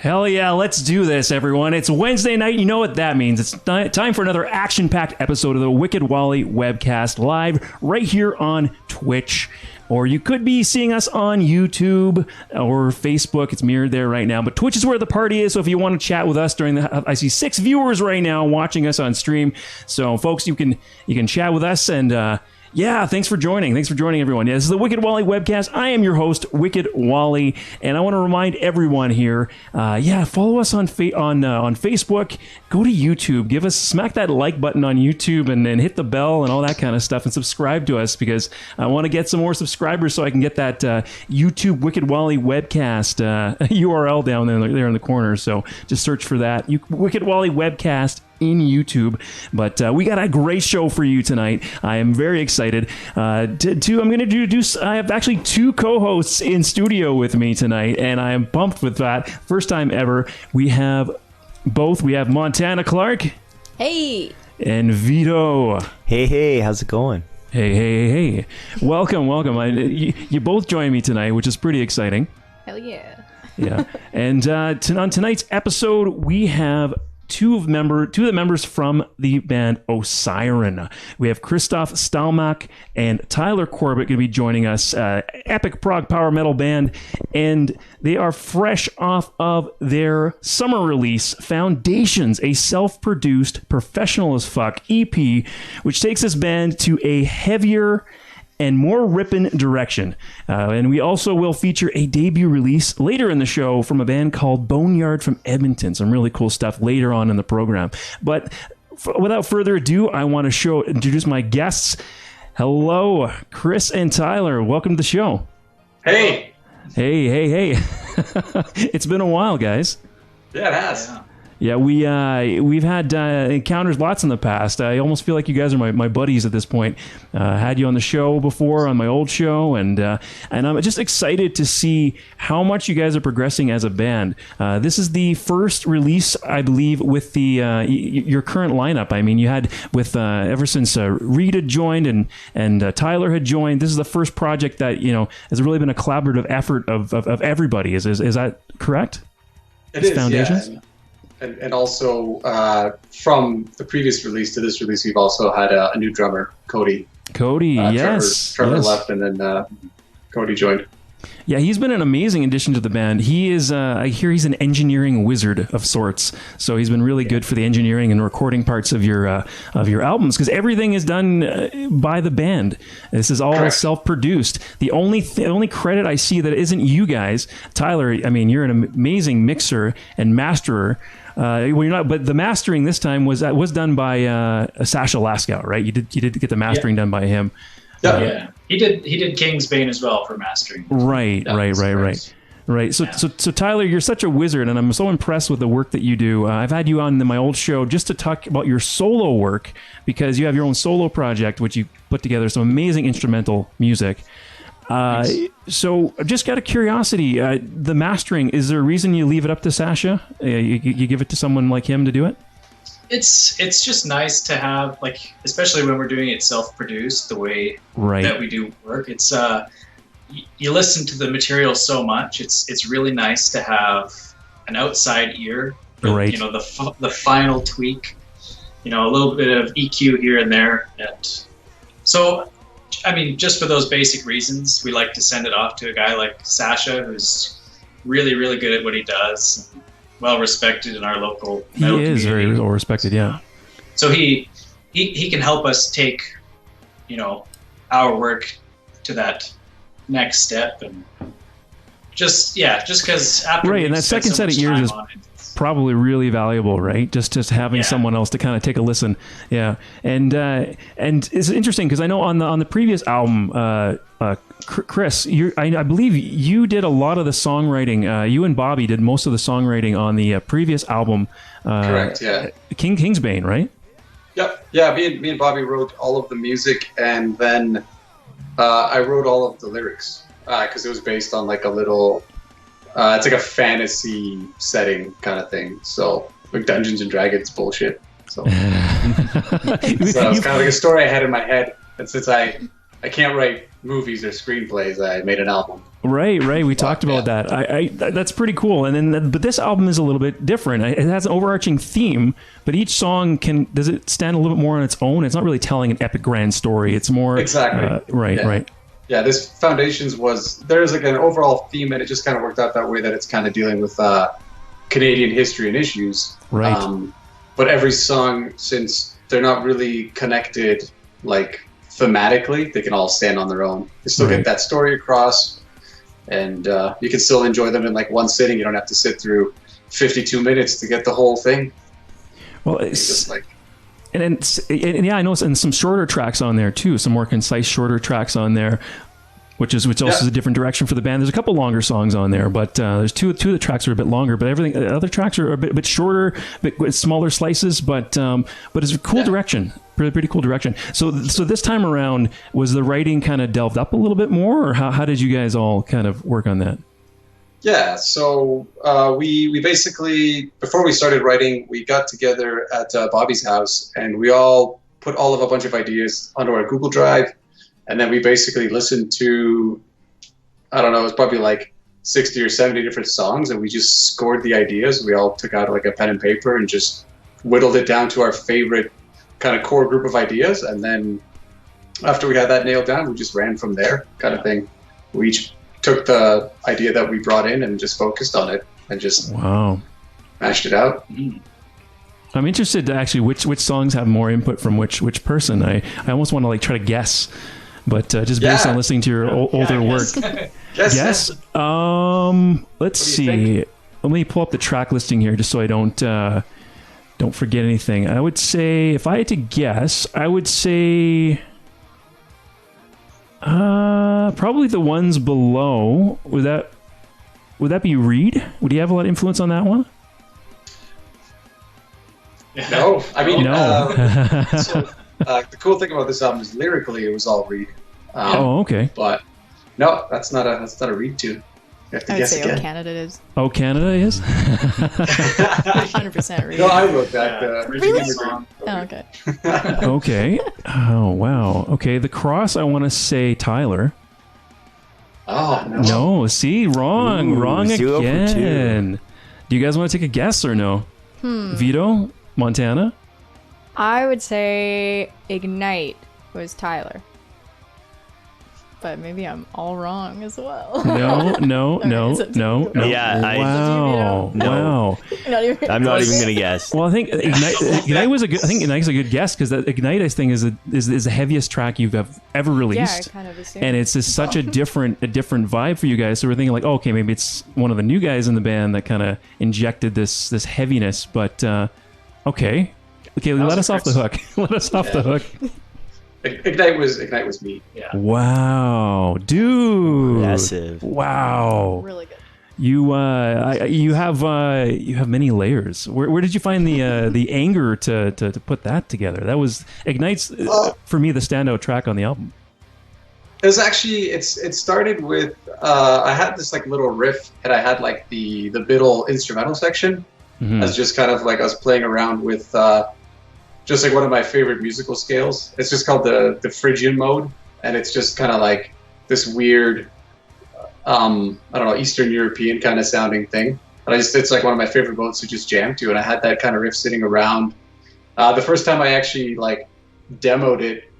Hell yeah, let's do this, everyone. It's Wednesday night. You know what that means. It's time for another action-packed episode of the Wicked Wally webcast live right here on Twitch. Or you could be seeing us on YouTube or Facebook. It's mirrored there right now. But Twitch is where the party is. So if you want to chat with us during the... I see 6 viewers right now watching us on stream. So, folks, you can chat with us and... yeah, thanks for joining. Thanks for joining, everyone. Yeah, this is the Wicked Wally webcast. I am your host, Wicked Wally, and I want to remind everyone here, follow us on Facebook. Go to YouTube. Smack that like button on YouTube and hit the bell and all that kind of stuff, and subscribe to us because I want to get some more subscribers so I can get that YouTube Wicked Wally webcast URL down there in the corner. So just search for that. Wicked Wally webcast in YouTube. But we got a great show for you tonight. I am very excited. I'm going to introduce, I have actually 2 co-hosts in studio with me tonight, and I am pumped with that. First time ever. We have Montanna Clark. Hey. And Vito. Hey, how's it going? Hey. Welcome. You both join me tonight, which is pretty exciting. Hell yeah. Yeah. And on tonight's episode, we have two of the members from the band Osyron. We have Krzysztof Stalmach and Tyler Corbett going to be joining us. Epic prog power metal band, and they are fresh off of their summer release, Foundations, a self-produced, professional as fuck EP, which takes this band to a heavier and more rippin' direction. And we also will feature a debut release later in the show from a band called Boneyard from Edmonton. Some really cool stuff later on in the program. But without further ado, I want to introduce my guests. Hello, Chris and Tyler. Welcome to the show. Hey. Hey. It's been a while, guys. Yeah, it has. Yeah, we've had encounters lots in the past. I almost feel like you guys are my buddies at this point. Had you on the show before, on my old show, and I'm just excited to see how much you guys are progressing as a band. This is the first release, I believe, with the your current lineup. I mean, you had with ever since Rita joined and Tyler had joined. This is the first project that has really been a collaborative effort of everybody. Is that correct? It is. Foundations? Yeah. And also, from the previous release to this release, we've also had a new drummer, Cody. Yes. Trevor left, and then Cody joined. Yeah, he's been an amazing addition to the band. He is, I hear he's an engineering wizard of sorts. So he's been really good for the engineering and recording parts of your albums, because everything is done by the band. This is all Correct. Self-produced. The only credit I see that isn't you guys, Tyler. I mean, you're an amazing mixer and masterer. Well, you're not, but the mastering this time was done by Sasha Laskow, right? You did get the mastering done by him. Yeah. He did Kingsbane as well for mastering. Right. So Tyler, you're such a wizard, and I'm so impressed with the work that you do. I've had you on my old show just to talk about your solo work, because you have your own solo project, which you put together some amazing instrumental music. So just out of curiosity, the mastering, is there a reason you leave it up to Sasha? You give it to someone like him to do it? It's just nice to have, like, especially when we're doing it self-produced, the way that we do work. It's you listen to the material so much. It's really nice to have an outside ear. Right. The final tweak. A little bit of EQ here and there, and so. I mean, just for those basic reasons, we like to send it off to a guy like Sasha, who's really, really good at what he does, well respected in our local metal community. He is very well respected, yeah. So he can help us take, our work to that next step, and just because after and that second set of ears is probably really valuable, right? Just having someone else to kind of take a listen. Yeah. And it's interesting because I know on the previous album, Chris, I believe you did a lot of the songwriting. You and Bobby did most of the songwriting on the previous album. Correct. Yeah. Kingsbane, right? Yep. Yeah. Me and Bobby wrote all of the music, and then I wrote all of the lyrics because it was based on like a little. It's like a fantasy setting kind of thing. So like Dungeons and Dragons bullshit. So, so it's kind of like a story I had in my head, and since I can't write movies or screenplays, I made an album. Right. We talked about that. I that's pretty cool. And then, but this album is a little bit different. It has an overarching theme, but each song does it stand a little bit more on its own? It's not really telling an epic grand story. It's more exactly right. Yeah, this Foundations there's like an overall theme, and it just kind of worked out that way that it's kind of dealing with Canadian history and issues. Right. But every song, since they're not really connected, like thematically, they can all stand on their own. They still get that story across, and you can still enjoy them in like one sitting. You don't have to sit through 52 minutes to get the whole thing. Well, it's just like. And yeah, I know, and some shorter tracks on there too. Some more concise, shorter tracks on there, which also is a different direction for the band. There's a couple longer songs on there, but there's two of the tracks are a bit longer. But everything, other tracks are a bit shorter, bit smaller slices. But it's a cool direction, pretty cool direction. So this time around, was the writing kind of delved up a little bit more, or how did you guys all kind of work on that? Yeah, so we basically, before we started writing, we got together at Bobby's house, and we all put all of a bunch of ideas onto our Google Drive, and then we basically listened to, I don't know, it was probably like 60 or 70 different songs, and we just scored the ideas. We all took out like a pen and paper and just whittled it down to our favorite kind of core group of ideas, and then after we had that nailed down, we just ran from there kind of thing. We each took the idea that we brought in and just focused on it and just mashed it out. I'm interested to actually which songs have more input from which person. I almost want to like try to guess, but just based on listening to your older work. Guess. Let's see. Let me pull up the track listing here just so I don't forget anything. I would say, if I had to guess, I would say probably the ones below. Would that be Reed? Would he have a lot of influence on that one? No, I mean, no. The cool thing about this album is lyrically it was all Reed. Okay. But no, that's not a Reed tune. You have to I would guess say again. Oh Canada is. Oh, Canada is? 100% Reed. No, I wrote that. Really? Song. Oh, okay. Okay. Oh, wow. Okay, The Cross, I want to say Tyler. Oh, no. No, see? Wrong. Ooh, Wrong 0 for 2. again. Do you guys want to take a guess or no? Vito? Montanna? I would say Ignite was Tyler. But maybe I'm all wrong as well. No. Yeah, Wow. Wow. I'm not even gonna guess. Well, I think Ignite was a good. I think Ignite's a good guess because that Ignite, I think, is the heaviest track you've ever released. Yeah, I kind of assumed. And it's just such a different vibe for you guys. So we're thinking like, oh, okay, maybe it's one of the new guys in the band that kind of injected this heaviness. But okay, let us off the hook. Let us off the hook. Ignite was me. Yeah. Wow, dude. Massive. Wow. Really good. You have many layers. Where did you find the anger to put that together? That was Ignite's for me the standout track on the album. It was actually it started with I had this like little riff and I had like the middle instrumental section as just kind of like I was playing around with just like one of my favorite musical scales. It's just called the Phrygian mode, and it's just kind of like this weird I don't know, Eastern European kind of sounding thing. But it's like one of my favorite modes to just jam to, and I had that kind of riff sitting around. The first time I actually like demoed it,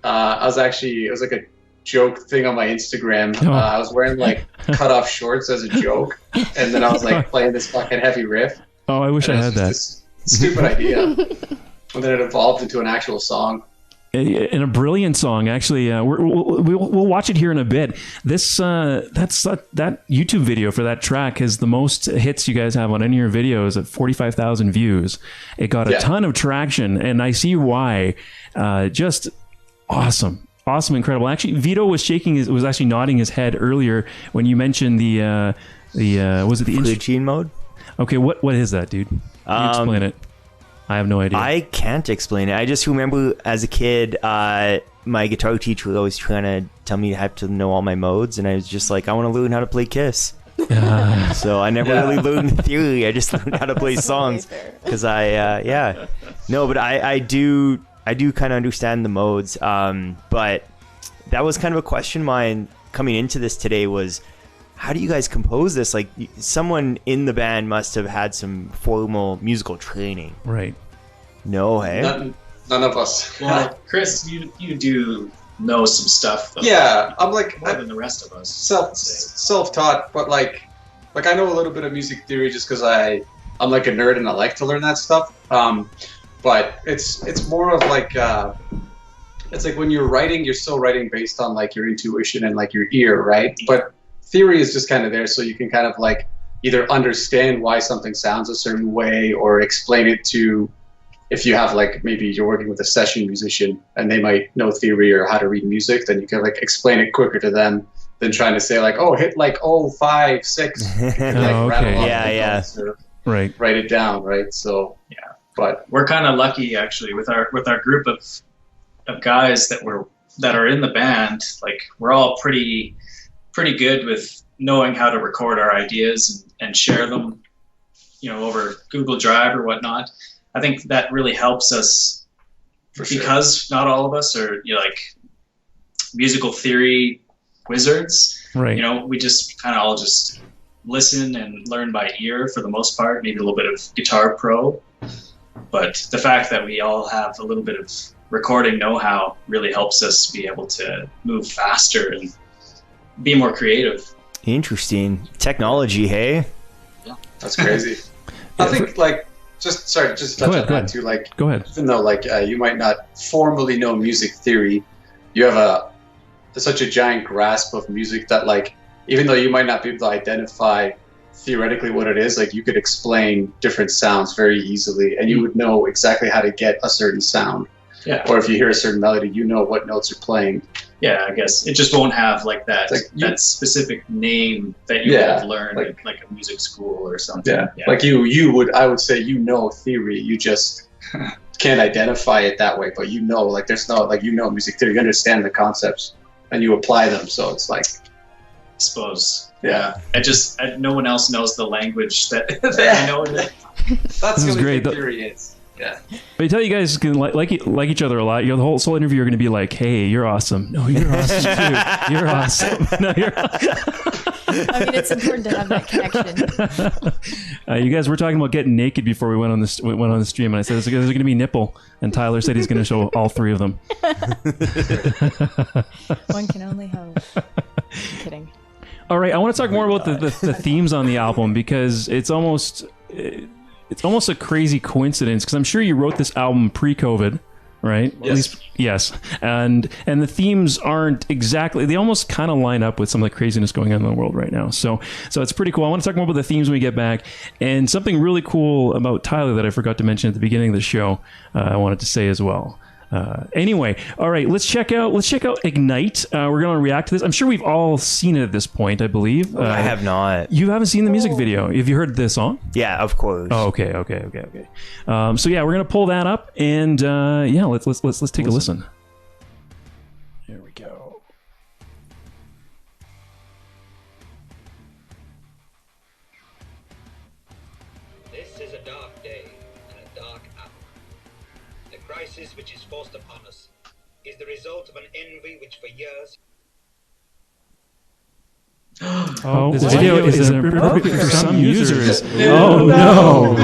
it was like a joke thing on my Instagram. I was wearing like cut off shorts as a joke, and then I was like playing this fucking heavy riff. Oh, I wish I had that. This stupid idea. And then it evolved into an actual song. in a brilliant song. Actually, we'll watch it here in a bit. This that YouTube video for that track has the most hits you guys have on any of your videos at 45,000 views. It got a ton of traction, and I see why. Just awesome, incredible. Actually, Vito was was actually nodding his head earlier when you mentioned the was it the Flute mode? Okay, what is that, dude? Can you explain it? I have no idea. I can't explain it. I just remember as a kid, my guitar teacher was always trying to tell me I have to know all my modes, and I was just like, I want to learn how to play Kiss. So I never really learned the theory. I just learned how to play songs because no, but I do kind of understand the modes. But that was kind of a question of mine coming into this today was, how do you guys compose this? Like, someone in the band must have had some formal musical training. Right. No, hey? None of us. Well, Chris, you do know some stuff. Though. Yeah, I'm like... More than the rest of us. Self-taught, but like I know a little bit of music theory just because I'm like a nerd and I like to learn that stuff. But it's more of like... it's like when you're writing, you're still writing based on like your intuition and like your ear, right? But theory is just kind of there so you can kind of like either understand why something sounds a certain way or explain it to, if you have like, maybe you're working with a session musician and they might know theory or how to read music, then you can like explain it quicker to them than trying to say like, oh, hit like 5, 6. Like, yeah. Right. Write it down, right? So yeah. But we're kind of lucky actually with our group of guys that are in the band. Like, we're all pretty good with knowing how to record our ideas and share them, over Google Drive or whatnot. I think that really helps us because not all of us are like musical theory wizards. Right. We just kind of all just listen and learn by ear for the most part, maybe a little bit of Guitar Pro. But the fact that we all have a little bit of recording know-how really helps us be able to move faster and be more creative. Interesting. Technology, hey? Yeah, that's crazy. I think, like, just touch on that too. Like, go ahead. Even though, like, you might not formally know music theory, you have such a giant grasp of music that, like, even though you might not be able to identify theoretically what it is, like, you could explain different sounds very easily, and you would know exactly how to get a certain sound. Yeah. Or if you hear a certain melody, you know what notes are playing. Yeah, I guess it just won't have like that that specific name that you would have learned at like a music school or something. Yeah. Like I would say theory, you just can't identify it that way, but like there's no, like, music theory, you understand the concepts and you apply them, so it's like, I suppose. Yeah. No one else knows the language that I know. That's what great. Theory is. Yeah. But I tell you guys can like each other a lot. The whole interview are going to be like, "Hey, you're awesome. No, you're awesome too. You're awesome. No, you're." I mean, it's important to have that connection. You guys were talking about getting naked before we went on the stream, and I said there's going to be nipple, and Tyler said he's going to show all 3 of them. One can only hope. I'm kidding. All right, I want to talk more about the themes on the album because it's almost a crazy coincidence because I'm sure you wrote this album pre-COVID, right? Yes. At least, yes. And the themes aren't exactly, they almost kind of line up with some of the craziness going on in the world right now. So it's pretty cool. I want to talk more about the themes when we get back. And something really cool about Tyler that I forgot to mention at the beginning of the show, I wanted to say as well. Anyway, all right, let's check out Ignite. We're going to react to this. I'm sure we've all seen it at this point, I believe. I have not. You haven't seen the music video. Have you heard this song? Yeah, of course. Oh, okay. So yeah, we're going to pull that up and let's take a listen. Here we go. This is a dark day and a dark hour. The crisis which is forced upon us is the result of an envy which for years... This video is inappropriate for some users. Oh no!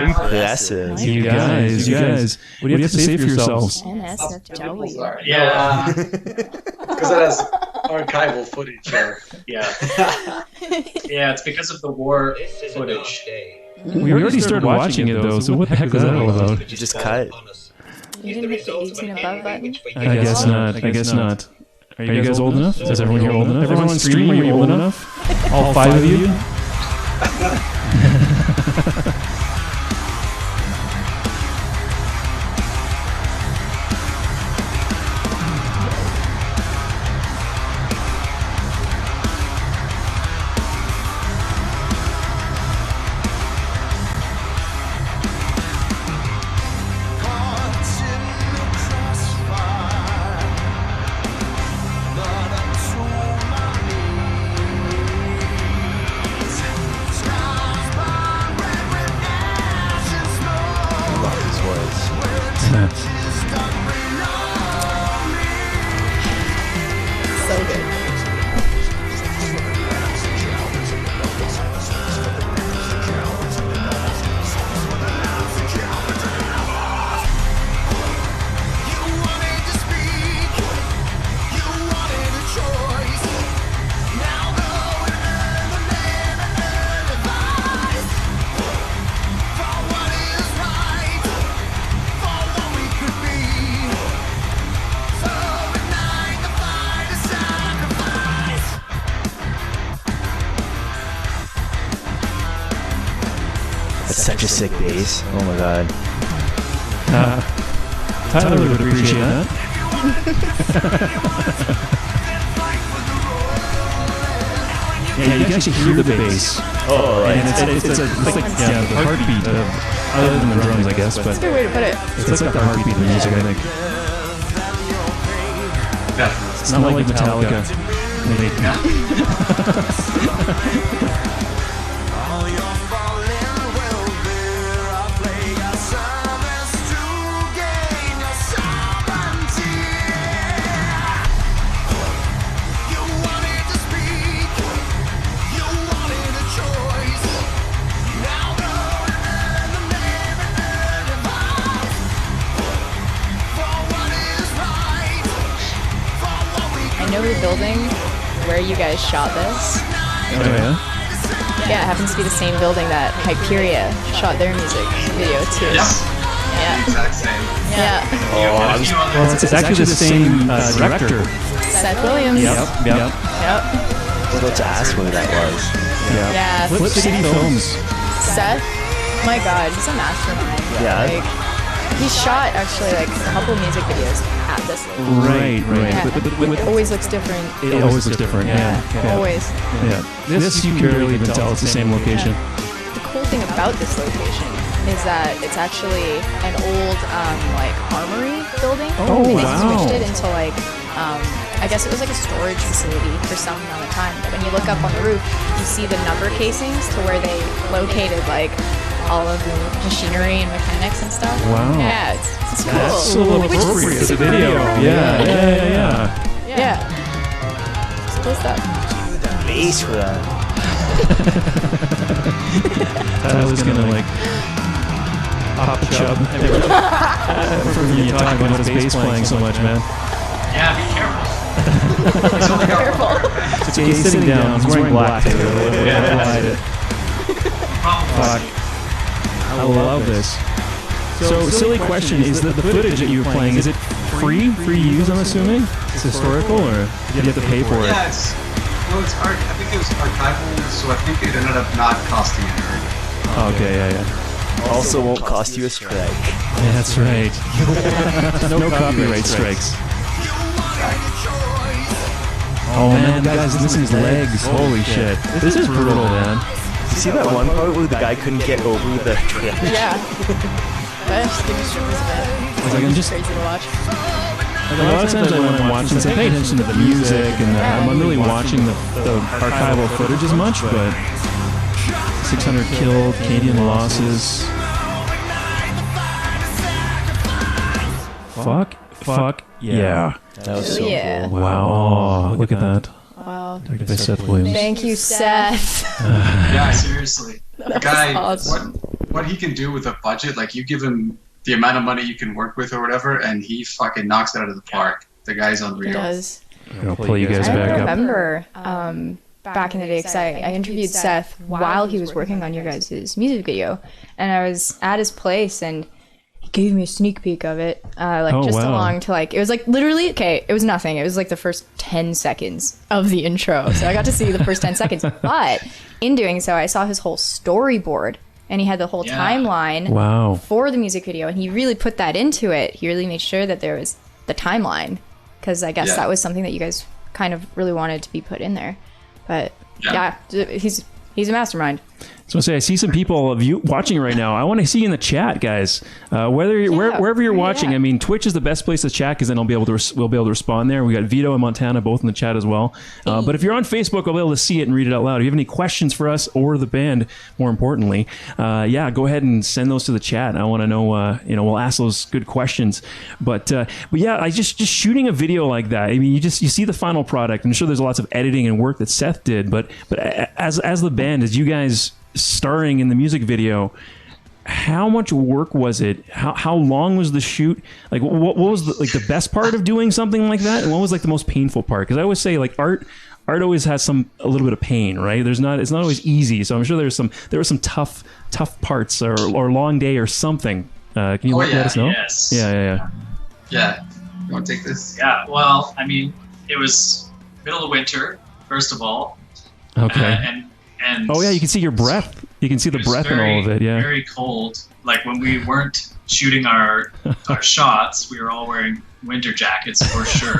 Impressive. You guys, what do you have to say for yourselves? NSFW. Yeah. Because it has archival footage. Yeah. Yeah, it's because of the war This is footage. a dark day. We already started watching it though, so what the heck was that all about? You just cut. You didn't hit the 18 above button? I guess not. I guess not. Are you guys old enough? Is everyone here old enough? Everyone on stream, are you old enough? All 5 of you? So good. That's such a sick bass. Oh my god. Tyler would appreciate that. Yeah, you can actually hear the bass. Oh, right. And it's like the heartbeat of, other than the drums, I guess, but That's a good way to put it. it's like the heartbeat of the music, I think. It's not like Metallica. I know the building where you guys shot this. Oh, yeah? Yeah, it happens to be the same building that Hyperia shot their music video too. Yes. Yeah. Exact same. Yeah. Well, it's actually the same director. Seth Williams. Yep. Yep. I was about to ask who that was. Yeah. Flip City Films. Seth, my God, he's a mastermind. Yeah. Like, he shot actually like a couple music videos at this location. Right. Yeah. But It always looks different. it always looks different. Yeah. Always. Yeah. This you can barely even tell it's the same location. The cool thing about this location is that it's actually an old like armory building. Oh, They wow. switched it into like I guess it was like a storage facility for some amount of time. But when you look up on the roof, you see the number casings to where they located like all of the machinery and mechanics and stuff. Wow. Yeah, it's cool. That's so appropriate to the video. Yeah. Yeah. It's cool stuff. Bass for that. I was gonna like pop chub from you talking about his bass playing so much, man. Yeah, be careful. Careful. So he's sitting down. He's wearing black too. Yeah. Fuck. I love this. So, silly question: is the footage that you were playing, is it free use? I'm assuming it's historical, or did you have to pay for it? Yeah, it's I think it was archival, so I think it ended up not costing anything. Okay, yeah. Also won't cost you a strike. Yeah, that's right. no copyright strikes. Oh man, guys, listen to his legs. Holy shit. This is brutal, man. You see that one part where the guy couldn't get over the trip? Yeah. Best give me strippers of it. Like, I'm just crazy to watch. like, a lot of times when I'm watching, I pay attention to the music, and I'm really watching the archival footage as much, but 600 killed, Canadian losses. Fuck, yeah. That was so Yeah. cool. Wow, oh, look at that. Wow. Directed by Seth Williams. Thank you, Seth. Yeah, seriously. The guy, awesome. what he can do with a budget, like you give him the amount of money you can work with or whatever, and he fucking knocks it out of the park. The guy's He unreal. does. I'll pull you guys I back up. remember back in the day, because I interviewed Seth while he was working on your guys' music video, and I was at his place, and gave me a sneak peek of it, along to like, it was like literally, okay, it was nothing. It was like the first 10 seconds of the intro. So I got to see the first 10 seconds. But in doing so, I saw his whole storyboard, and he had the whole timeline for the music video. And he really put that into it. He really made sure that there was the timeline, because I guess that was something that you guys kind of really wanted to be put in there. But he's a mastermind. So I see some people of you watching right now. I want to see you in the chat, guys. Wherever you're watching, I mean, Twitch is the best place to chat, because then we'll be able to respond there. We got Vito and Montanna both in the chat as well. But if you're on Facebook, I'll be able to see it and read it out loud. If you have any questions for us or the band, more importantly, go ahead and send those to the chat. I want to know. We'll ask those good questions. But yeah, I just shooting a video like that. I mean, you see the final product. I'm sure there's lots of editing and work that Seth did, but as the band, as you guys starring in the music video, how much work was it? How long was the shoot? Like, what was the best part of doing something like that, and what was like the most painful part? Because I always say, like, art always has a little bit of pain, right? It's not always easy. So I'm sure there were some tough parts or long day or something. Can you let us know? Yes. Yeah. You want to take this? Yeah. Well, I mean, it was middle of winter, first of all. Okay. And oh yeah, you can see your breath. You can see the breath in all of it. Yeah. Very cold. Like when we weren't shooting our shots, we were all wearing winter jackets for sure.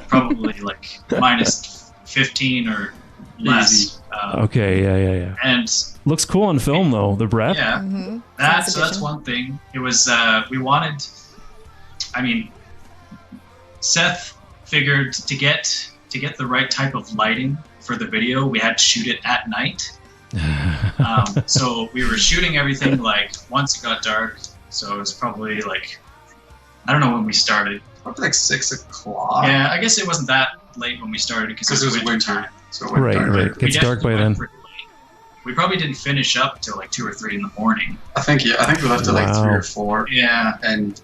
Probably like minus 15 or less. Okay. Yeah. And looks cool on film though. The breath. Yeah. Mm-hmm. That's one thing. It was we wanted. I mean, Seth figured to get the right type of lighting for the video, we had to shoot it at night. So we were shooting everything like once it got dark. So it was probably like, I don't know when we started. Probably like 6 o'clock. Yeah, I guess it wasn't that late when we started because it was winter time. So it went dark. Right. It's dark by then. We probably didn't finish up till like 2 or 3 in the morning. I think we left at like 3 or 4. Yeah. And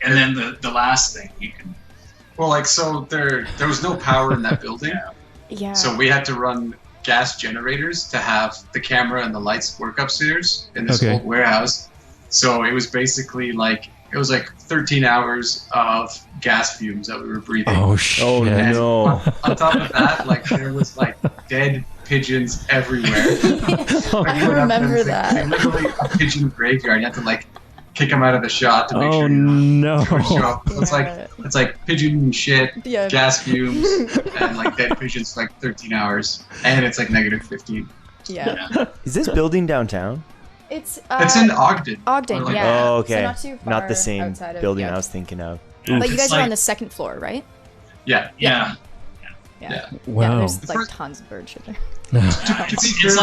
then the last thing you can. Well, like, so there was no power in that building. Yeah. So we had to run gas generators to have the camera and the lights work upstairs in this old warehouse. So it was basically like, it was like 13 hours of gas fumes that we were breathing. Oh, shit. Oh, no. On top of that, like, there was like dead pigeons everywhere. I remember that. Like, literally a pigeon graveyard. You had to like kick them out of the shot to make sure no. show up. It's like pigeon shit, gas fumes, and like dead pigeons for like 13 hours, and it's like negative 15. Yeah. Is this building downtown? It's in Ogden. Ogden, Like, yeah. Oh, okay. So not too far Not the same outside of, building I was thinking of. But you guys It's are like- on the second floor, right? Yeah. Yeah. Yeah. Wow. Yeah, there's like tons of bird shit there. It's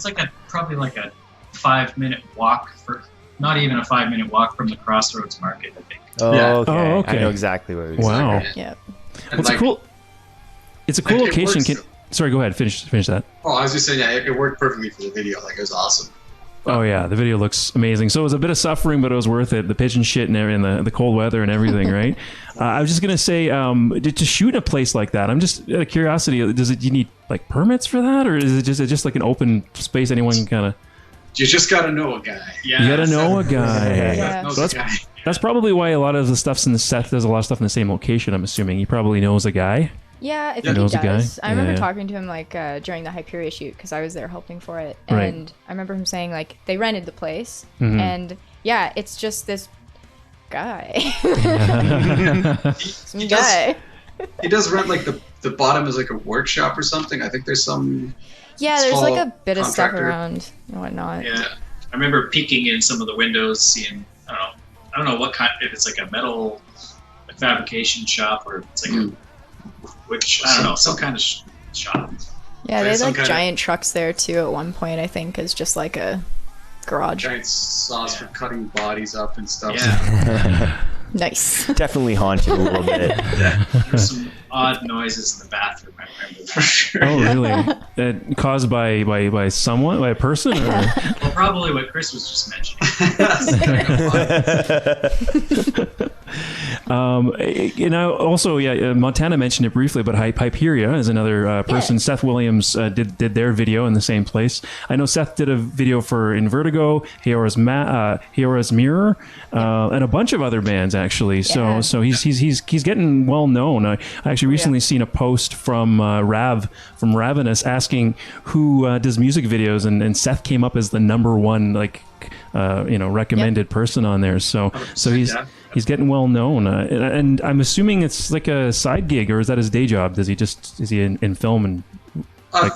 like a probably like a 5-minute walk not even a 5-minute walk from the Crossroads Market, I think. Oh, Yeah. okay. Oh, okay. I know exactly where it is. Wow. Yeah. And It's like, a cool. It's a cool like, it location. works. Sorry, go ahead. Finish that. Oh, I was just saying, it worked perfectly for the video. Like, it was awesome. Oh yeah, the video looks amazing. So it was a bit of suffering, but it was worth it. The pigeon shit and everything, the cold weather and everything, right? I was just gonna say, to shoot in a place like that, I'm just out of curiosity. You need like permits for that, or is it just like an open space anyone can kind of? You just gotta know a guy. Yeah. You gotta know a guy. Yeah. Knows So a guy. that's probably why a lot of the stuff's in the Seth does a lot of stuff in the same location. I'm assuming he probably knows a guy. Yeah, I think Yeah. he Knows a guy? does. I remember Yeah. talking to him like during the Hyperia shoot because I was there helping for it, Right. and I remember him saying like they rented the place, Mhm. and yeah, it's just this guy, some He guy. He does rent like the bottom is like a workshop or something. I think there's some. Yeah, there's small like a bit of stuff contractor. around and whatnot. Yeah. I remember peeking in some of the windows, seeing I don't know what kind, if it's like a metal fabrication shop or if it's like a which I don't know, some kind of shop. Yeah, they had some like kind of- giant trucks there too at one point. I think as just like a garage. Giant saws for cutting bodies up and stuff. Yeah. Nice. Definitely haunted a little bit. There's some odd noises in the bathroom. I remember that. For sure. Oh really? Caused by someone, by a person, or? Well, probably what Chris was just mentioning. Also, Montanna mentioned it briefly, but Hyperia is another person. Yeah. Seth Williams did their video in the same place. I know Seth did a video for Invertigo, Heora's Mirror, and a bunch of other bands actually. Yeah. So he's getting well known. I actually recently seen a post from Ravenous asking who does music videos, and Seth came up as the number one recommended person on there. So he's getting well known, and I'm assuming it's like a side gig, or is that his day job? Is he in film and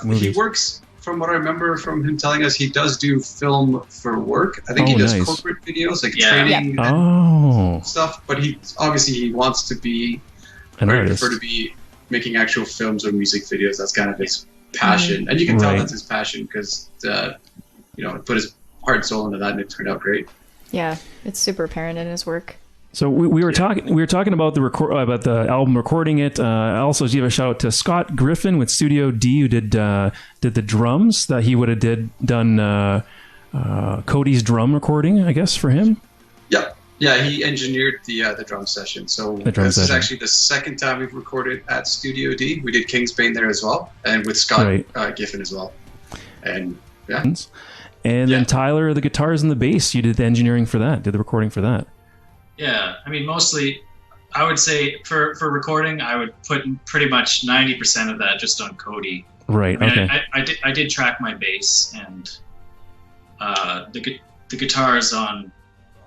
movies? He works, from what I remember from him telling us, he does do film for work. I think he does corporate videos, like training and stuff. But he wants to be an artist. Prefer to be making actual films or music videos. That's kind of his passion, and you can tell that's his passion because put his heart and soul into that, and it turned out great. Yeah, it's super apparent in his work. So we were talking about the album, recording it. I also give a shout out to Scott Griffin with Studio D, who did the drums. That he would have done Cody's drum recording, I guess, for him. Yeah, he engineered the drum session. So this is actually the second time we've recorded at Studio D. We did Kingsbane there as well, and with Scott Giffen as well. And and then Tyler, the guitars and the bass. You did the engineering for that, did the recording for that. Yeah, I mean, mostly, I would say for recording, I would put pretty much 90% of that just on Cody. Right. I mean, okay. I did track my bass and the guitars on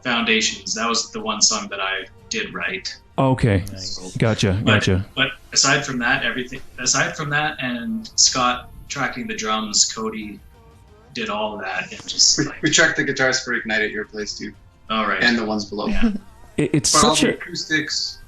Foundations. That was the one song that I did write. Okay. Nice. Gotcha. But aside from that, and Scott tracking the drums, Cody did all of that. And just we tracked the guitars for Ignite at your place too. All right. And the ones below. Yeah. It's but such all the acoustics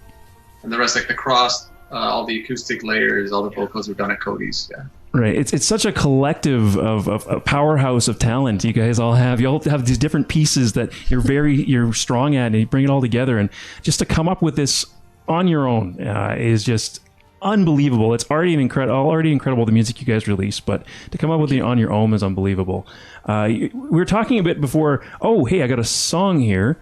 and the rest, like the cross, all the acoustic layers, all the vocals were done at Cody's. Yeah. Right. It's such a collective of a powerhouse of talent you guys all have. You all have these different pieces that you're strong at, and you bring it all together. And just to come up with this on your own is just unbelievable. It's already incredible the music you guys release, but to come up with it on your own is unbelievable. We were talking a bit before. Oh, hey, I got a song here.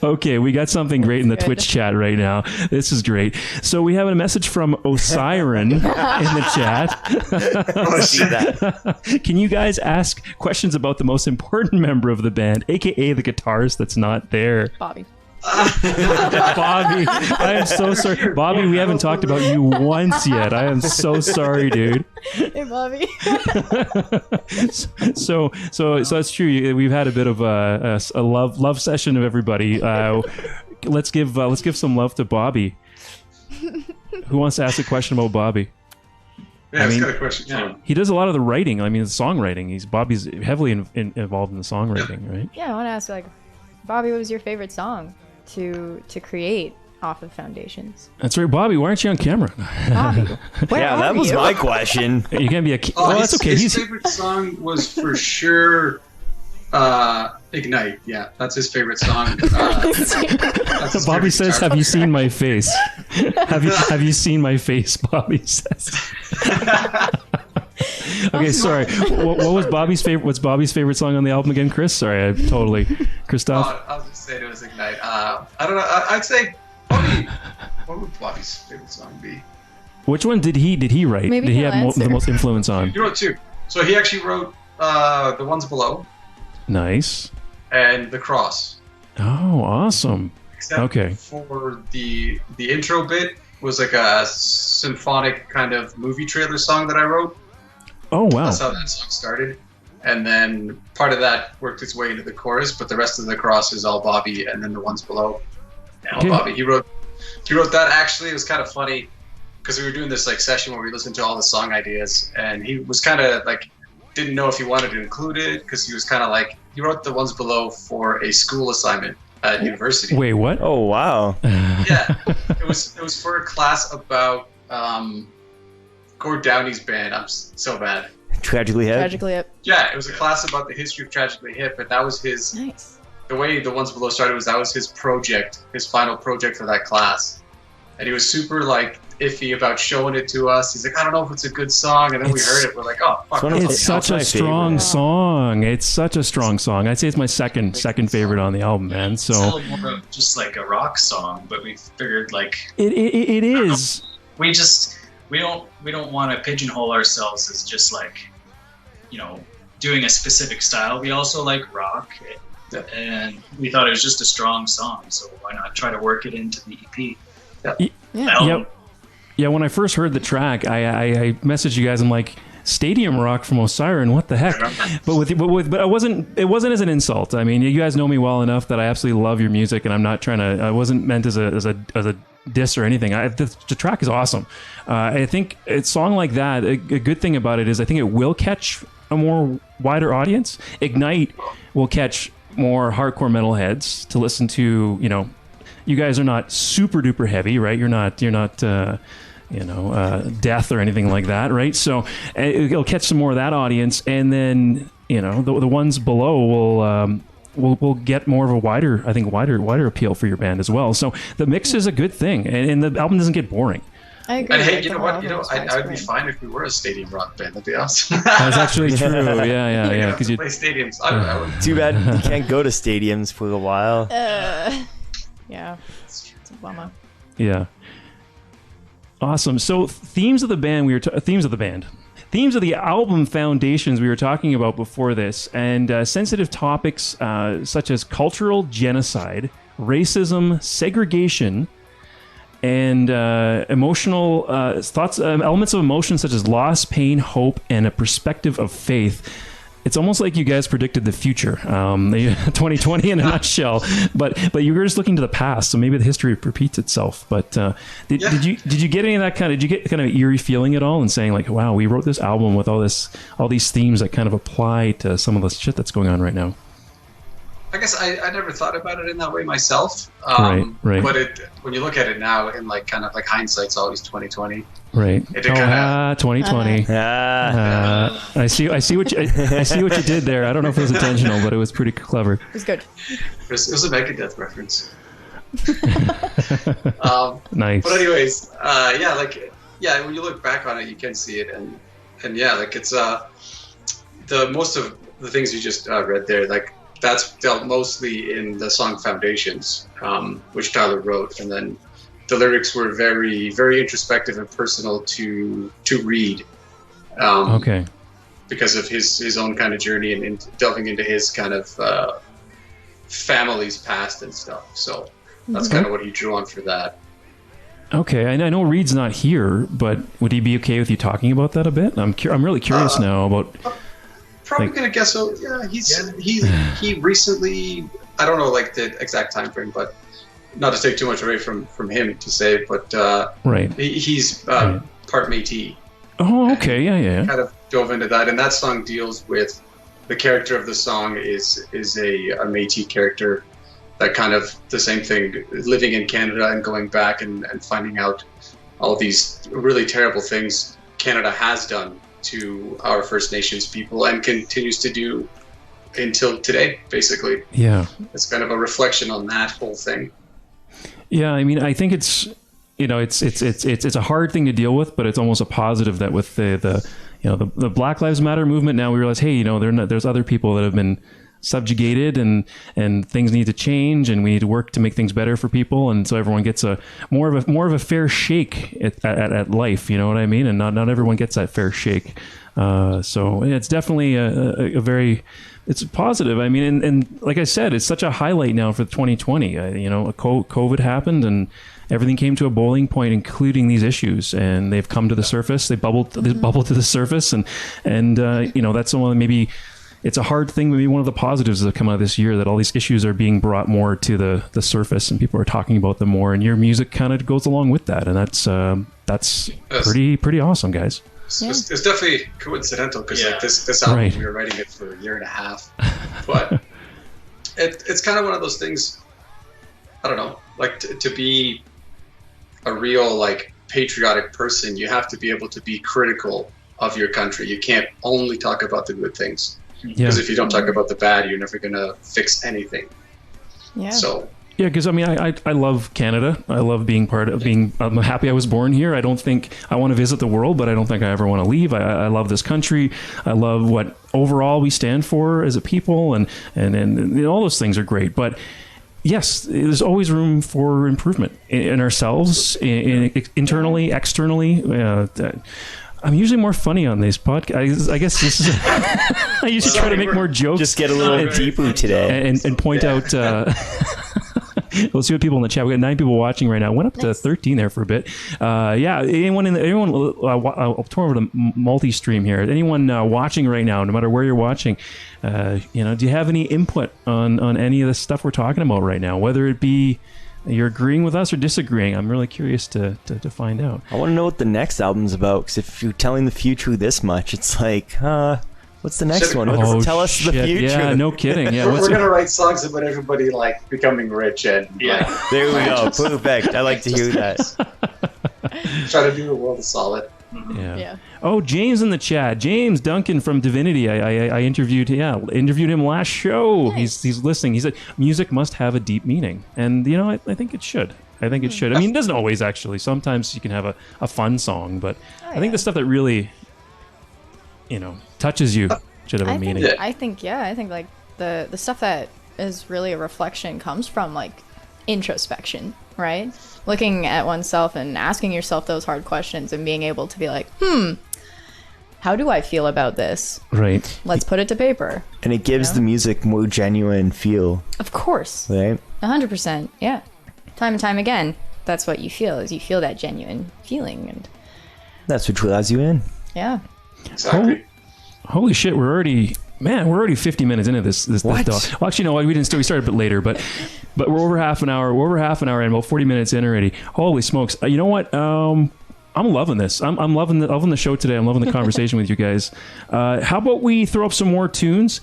Okay, we got something great in the Twitch chat right now. This is great. So we have a message from Osyron in the chat. I see that. Can you guys ask questions about the most important member of the band, aka the guitarist that's not there? Bobby. Bobby, I am so sorry. Bobby, we haven't talked about you once yet. I am so sorry, dude. Hey, Bobby. So that's true. We've had a bit of a love session of everybody. Let's give some love to Bobby. Who wants to ask a question about Bobby? Yeah, I've got a question for him. He does a lot of the writing. I mean, the songwriting. Bobby's heavily involved in the songwriting, right? Yeah, I want to ask, Bobby, what was your favorite song to create off of Foundations? That's right, Bobby. Why aren't you on camera? Bobby, where are that was you? my question. You can't be a. Oh, that's okay. His favorite song was for sure Ignite. Yeah, that's his favorite song. Bobby says, "Have you seen my face? Have you seen my face?" Bobby says. Okay, sorry. What was Bobby's favorite? What's Bobby's favorite song on the album again, Chris? Sorry, I totally. Christoph? I was just saying it was Ignite. I don't know. I'd say Bobby. What would Bobby's favorite song be? Which one did he write? Maybe did he he'll have the most influence on? He wrote two. So he actually wrote The Ones Below. Nice. And The Cross. Oh, awesome. Except for the intro bit was like a symphonic kind of movie trailer song that I wrote. Oh, wow. That's how that song started. And then part of that worked its way into the chorus, but the rest of The Cross is all Bobby, and then The Ones Below. All Bobby. He wrote that. Actually, it was kind of funny because we were doing this session where we listened to all the song ideas, and he was kind of didn't know if he wanted to include it because he was kind of he wrote The Ones Below for a school assignment at university. Wait, what? Oh, wow. Yeah, it was for a class about Gord Downey's band. I'm so bad. Tragically Hip? Tragically Hip. Yeah, it was a class about the history of Tragically Hip, and that was his. Nice. The way The Ones Below started was that was his project, his final project for that class, and he was super iffy about showing it to us. He's like, I don't know if it's a good song, and then we heard it. We're like, oh, fuck. It's such a strong song. It's such a strong song. I'd say it's my second favorite on the album, man. So it's a little more of just like a rock song, but we figured like it is. We don't want to pigeonhole ourselves as just like, you know, doing a specific style. We also like rock, and we thought it was just a strong song, so why not try to work it into the EP? Yeah, when I first heard the track, I messaged you guys. I'm like, stadium rock from Osyron, what the heck? But it wasn't as an insult. I mean, you guys know me well enough that I absolutely love your music, and I'm not trying to. I wasn't meant as a diss or anything. The track is awesome. I think a song like that, a good thing about it is I think it will catch a more wider audience. Ignite will catch more hardcore metalheads to listen to. You know, you guys are not super duper heavy, right? You're not death or anything like that, right? So it'll catch some more of that audience, and then the ones below will get more of a wider appeal for your band as well. So the mix is a good thing, and the album doesn't get boring. I agree. And hey, you know what? I'd be fine if we were a stadium rock band. That'd be awesome. That's actually true. Yeah. Because you play stadiums. I would. Too bad you can't go to stadiums for a while. Yeah, it's a bummer. Yeah. Awesome. So themes of the album foundations we were talking about before this, and sensitive topics such as cultural genocide, racism, segregation, and emotional thoughts, elements of emotion such as loss, pain, hope, and a perspective of faith. It's almost like you guys predicted the future, 2020 in a nutshell. But you were just looking to the past, so maybe the history repeats itself. But did you get any of that kind of? Did you get kind of eerie feeling at all, and saying like, "Wow, we wrote this album with all these themes that kind of apply to some of the shit that's going on right now"? I guess I never thought about it in that way myself. Right. But when you look at it now, in like kind of like hindsight's always 2020. Right. 2020. 2020. I see what you did there. I don't know if it was intentional, but it was pretty clever. It was good. It was a Megadeth reference. Nice. But anyways, when you look back on it, you can see it, and yeah, like it's the most of the things you just read there, like. That's dealt mostly in the song Foundations, which Tyler wrote, and then the lyrics were very, very introspective and personal to read. Okay. Because of his own kind of journey and delving into his kind of family's past and stuff. So that's kind of what he drew on for that. Okay, I know Reed's not here, but would he be okay with you talking about that a bit? I'm really curious now about. Probably gonna guess so. Yeah, he recently, I don't know like the exact time frame, but not to take too much away from him to say, but right, he's part Métis. Oh, okay, yeah. Kind of dove into that, and that song deals with the character of the song is a Métis character that kind of the same thing, living in Canada and going back and finding out all these really terrible things Canada has done to our First Nations people and continues to do until today, basically. Yeah. It's kind of a reflection on that whole thing. Yeah, I mean, I think it's it's a hard thing to deal with, but it's almost a positive that with the Black Lives Matter movement now we realize, hey, there's other people that have been subjugated and things need to change and we need to work to make things better for people, and so everyone gets a more of a fair shake at life, you know what I mean? And not everyone gets that fair shake, so it's definitely a very, it's positive. I mean, and like I said, it's such a highlight now for 2020. COVID happened and everything came to a boiling point, including these issues, and they've come to the surface. They bubbled to the surface, and that's someone maybe. It's a hard thing. Maybe one of the positives that come out of this year that all these issues are being brought more to the surface and people are talking about them more. And your music kind of goes along with that, and that's pretty awesome, guys. It's definitely coincidental because like this album, right. We were writing it for a year and a half, but it's kind of one of those things. I don't know, like to be a real like patriotic person, you have to be able to be critical of your country. You can't only talk about the good things. Because if you don't talk about the bad, you're never going to fix anything. Yeah. So Yeah, because I mean, I love Canada. I love being part of being. I'm happy I was born here. I don't think I want to visit the world, but I don't think I ever want to leave. I love this country. I love what overall we stand for as a people, and all those things are great. But yes, there's always room for improvement in ourselves, internally, externally. I'm usually more funny on these podcasts. I guess this is. I usually try to make more jokes. Just get a little deeper today and point out. We'll see what people in the chat. We got 9 people watching right now. Went up to 13 there for a bit. Anyone. I'll turn over to multi-stream here. Anyone watching right now, no matter where you're watching, do you have any input on any of the stuff we're talking about right now? Whether it be you're agreeing with us or disagreeing, I'm really curious to find out. I want to know what the next album's about, because if you're telling the future this much, it's like, what's the next one? Tell us the future. Yeah, no kidding. Yeah, we're gonna write songs about everybody like becoming rich and there we go. Perfect. I like to hear that. Try to do the world a solid. Yeah. Oh, James in the chat. James Duncan from Divinity. I interviewed him last show. Nice. He's listening. He said music must have a deep meaning, and I think it should. I think it should. I mean, it doesn't always actually. Sometimes you can have a fun song, but I think the stuff that really touches you should have a meaning. I think like the stuff that is really a reflection comes from like introspection, right? Looking at oneself and asking yourself those hard questions and being able to be like, how do I feel about this? Right. Let's put it to paper. And it gives the music more genuine feel. Of course. Right? 100%. Yeah. Time and time again, that's what you feel, is you feel that genuine feeling. And that's what draws you in. Yeah. Exactly. Holy shit, we're already 50 minutes into this What? Well, actually, no, we start a bit later, but we're over half an hour. We're over half an hour and about 40 minutes in already. Holy smokes! You know what? I'm loving this. I'm loving the show today. I'm loving the conversation with you guys. How about we throw up some more tunes?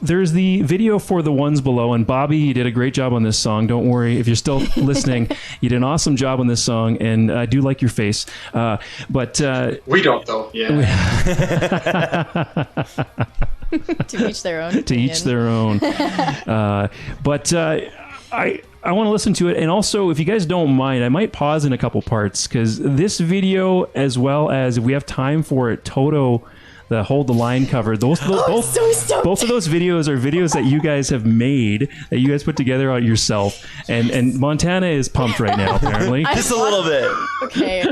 There's the video for The Ones Below, and Bobby, you did a great job on this song. Don't worry, if you're still listening, you did an awesome job on this song, and I do like your face. But we don't, though. Yeah. To each their own. To each their own. But I want to listen to it, and also, if you guys don't mind, I might pause in a couple parts, because this video, as well as, if we have time for it, Toto, the Hold the Line cover, both of those videos are videos that you guys have made, that you guys put together on yourself, and Montanna is pumped right now, apparently. Just a little bit. Okay.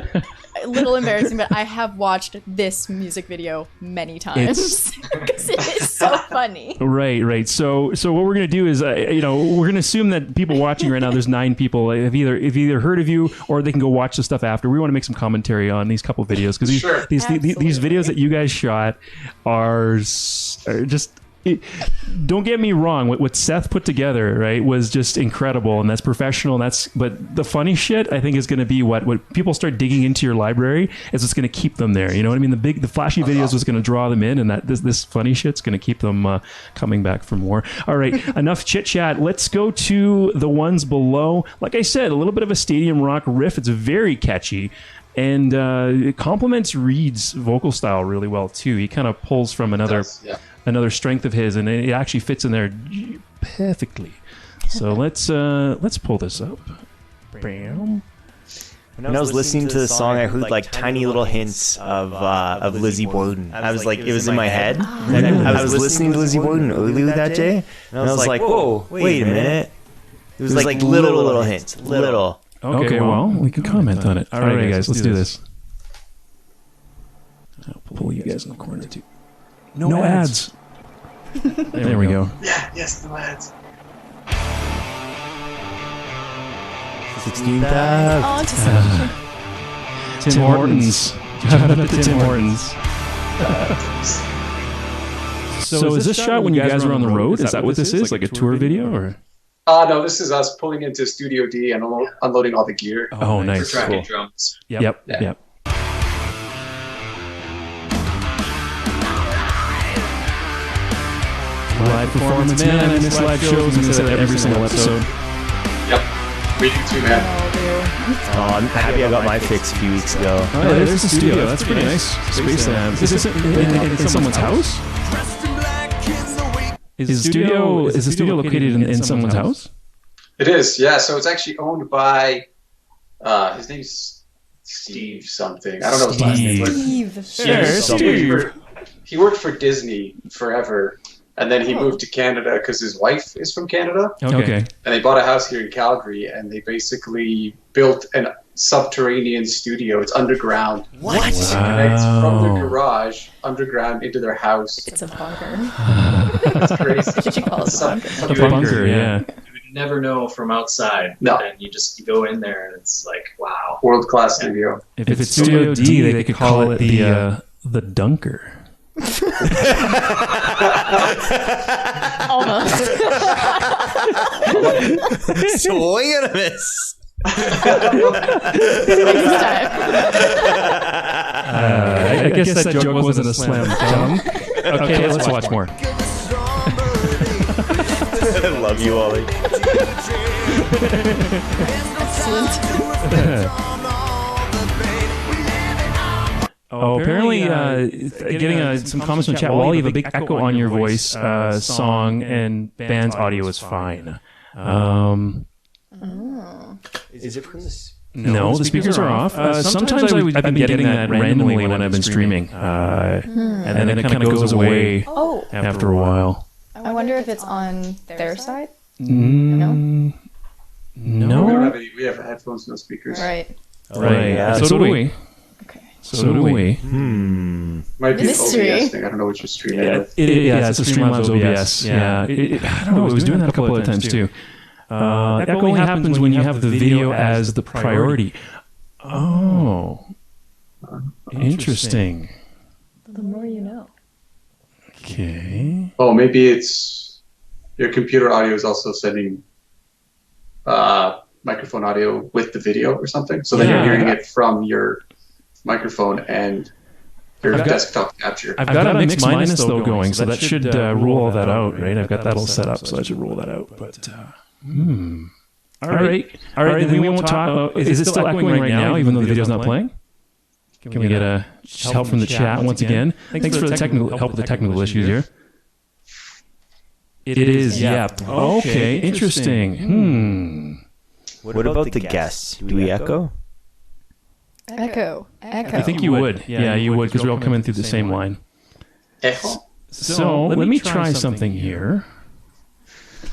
A little embarrassing, but I have watched this music video many times because it is so funny. Right. So what we're gonna do is, we're gonna assume that people watching right now, there's 9 people have either heard of you, or they can go watch the stuff after. We want to make some commentary on these couple videos, because these videos that you guys shot are just. Don't get me wrong. What Seth put together, right, was just incredible, and that's professional. But the funny shit, I think, is going to be what people start digging into your library is what's going to keep them there. You know what I mean? The flashy videos was going to draw them in, and this funny shit's going to keep them coming back for more. All right, enough chit chat. Let's go to The Ones Below. Like I said, a little bit of a stadium rock riff. It's very catchy. And it complements Reed's vocal style really well too. He kind of pulls from another strength of his, and it actually fits in there perfectly. So let's pull this up. Bam. When I was listening to the song, I heard like tiny little hints of Lizzie Borden. I was like, it was in my head. I was listening to Lizzie Borden earlier that day, and I was like, whoa, wait a minute. It was like little hints, little. Okay, well, we can comment on it. All right, guys, let's do this. I'll pull you guys in the corner too. No ads. There we go. Yeah, yes, no ads. 16 tabs. Oh, just Tim Hortons. Shout out to Tim Hortons. So is this shot when you guys were on the road? Is that what this is? Like a tour video, or? No, this is us pulling into Studio D and unloading all the gear. Oh, nice. For tracking drums. Yep. Live performance, man. I miss live shows, and this every single episode. Yep. We do too, man. Oh, I'm happy I got my fix a few weeks ago. Oh, yeah, there's the studio. That's pretty nice. Space Lab. Is this in someone's house? Is the studio located in someone's house? It is, yeah. So it's actually owned by his name's Steve something. I don't know his last name. Steve. He worked for Disney forever, and then he moved to Canada because his wife is from Canada. Okay. And they bought a house here in Calgary, and they basically built a subterranean studio. It's underground. What? It connects from the garage underground into their house. It's a bunker. It's crazy. What did you call it? A bunker, yeah. You would never know from outside. No. And you go in there and it's like, wow. World class studio. If it's Studio D, they could call it the Dunker. Almost. Swing and a miss. Next time. I guess that joke wasn't a slam dunk. Okay, let's watch more. I love you, Wally. Excellent. Apparently, getting some comments from chat. Wally, you have a big echo on your voice. Song and band's audio is fine. Is it from this? No, the speakers are off. Sometimes I've been getting that randomly when I've been streaming. And then it kind of goes away after a while. I wonder if it's on their side? No. We don't have any. We have headphones, no speakers. Right. Right. Yeah. So do we. Okay. So do we. Might be Mystery. OBS thing. I don't know what you're streaming with. It's a Streamlabs OBS. Yeah. I don't know. It was doing that a couple of times too. That only happens when you have the video as the priority. Oh. Interesting. The more you know. Okay. Oh, maybe it's your computer audio is also sending microphone audio with the video or something. So then you're hearing it from your microphone and your desktop capture. I've got a mix minus though going, so that should rule all that out, right? I've got that all set up, so that should rule that out. But all right. Then we won't talk. Is it still echoing right now, even though the video's not playing? Can we get a help from the chat once again? Thanks for the technical help with the technical issues here. It is. Yep. Okay. Interesting. What about the guests? Do we echo? Echo. I think you would. Yeah, you would, because we all come in through the same line. Echo. So let me try something here.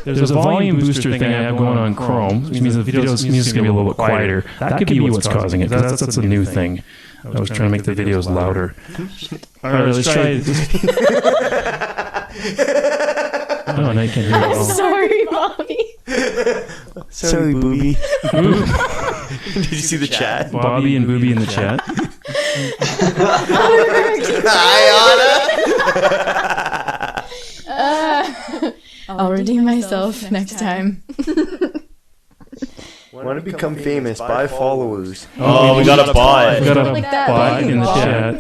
There's a volume booster thing I have going on Chrome, which means the video's music is going to be a little bit quieter. That could be what's causing it, because that's a new thing. I was trying to make the videos louder. All right, let's try it. Oh, now you can't hear it at all. Sorry, Bobby. Sorry, Booby. Did you see the chat? Bobby and Booby in the chat. Hi, Anna. I'll redeem myself next time. Want to become famous? Buy followers. Oh, we got a bot. We got a Like that. bot in the chat.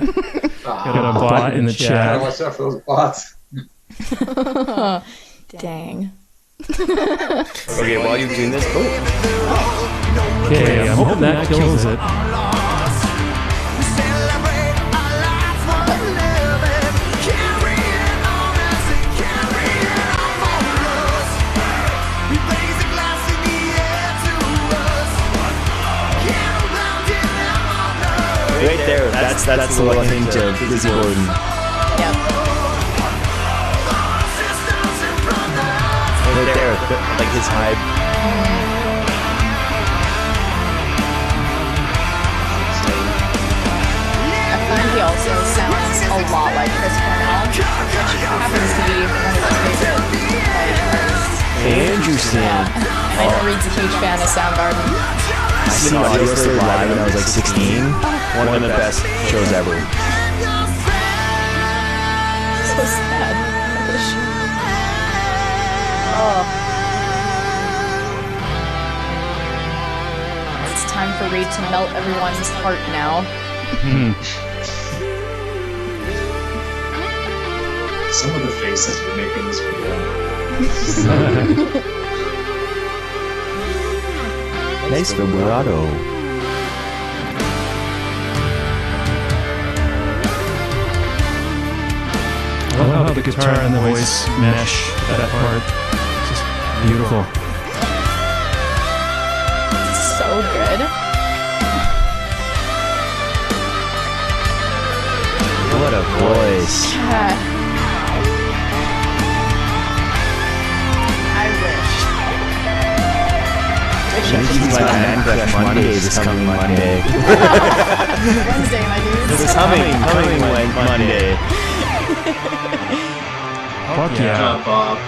Got a bot in the Gotta chat. watch out for those bots. Dang. Okay, while you're doing this, Okay, I'm hoping that kills it. right there. That's the little hint of Lizzie Borden. Yep. Right there, like his high. I find he also sounds a lot like Chris Cornell, which happens to be one of his favorite writers. Interesting. Yeah. I know Reed's a huge fan of Soundgarden. I saw Audioslave live when I was like 16. One of the best shows ever. So sad. Oh. It's time for Reed to melt everyone's heart now. Some of the faces we make in this video. Nice vibrato. I love how the guitar and the voice mesh that part. It's just beautiful. so good. What a voice. God. I wish. Maybe my Man Crush Monday this coming Monday. Wednesday, my dudes. This coming Monday. Fuck Good yeah. job, Bob.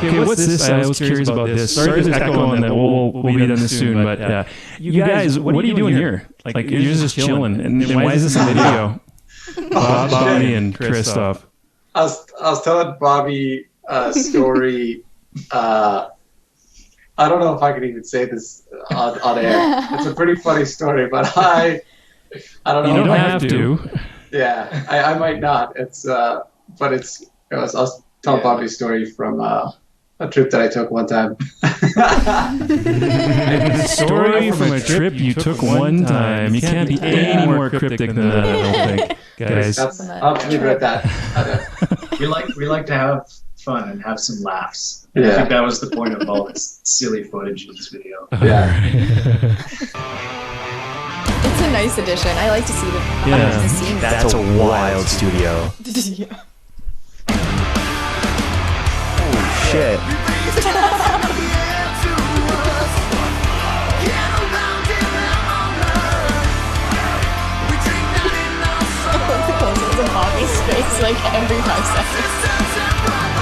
Okay, what's this? I was curious about this. Sorry for echoing that. We'll be done this soon. But you guys, what are you doing here? Like you're just chilling. And why is this a video? Bonnie and Krzysztof. I was telling Bobby a story. I don't know if I can even say this on air. It's a pretty funny story, but I don't know. You don't if I have to. Yeah, I might not. It's but it's. I was telling Bobby a story from a trip that I took one time. A story from a trip you took one time. You can't be any more cryptic than that, I don't think, guys. I'll leave it at that. We like to have fun and have some laughs. Yeah. I think that was the point of all this silly footage in this video. Yeah. It's a nice addition. I like to see the Yeah. scenes. That's a wild studio. Yeah. Oh shit. The close-ups of Bobby's face like every 5 seconds.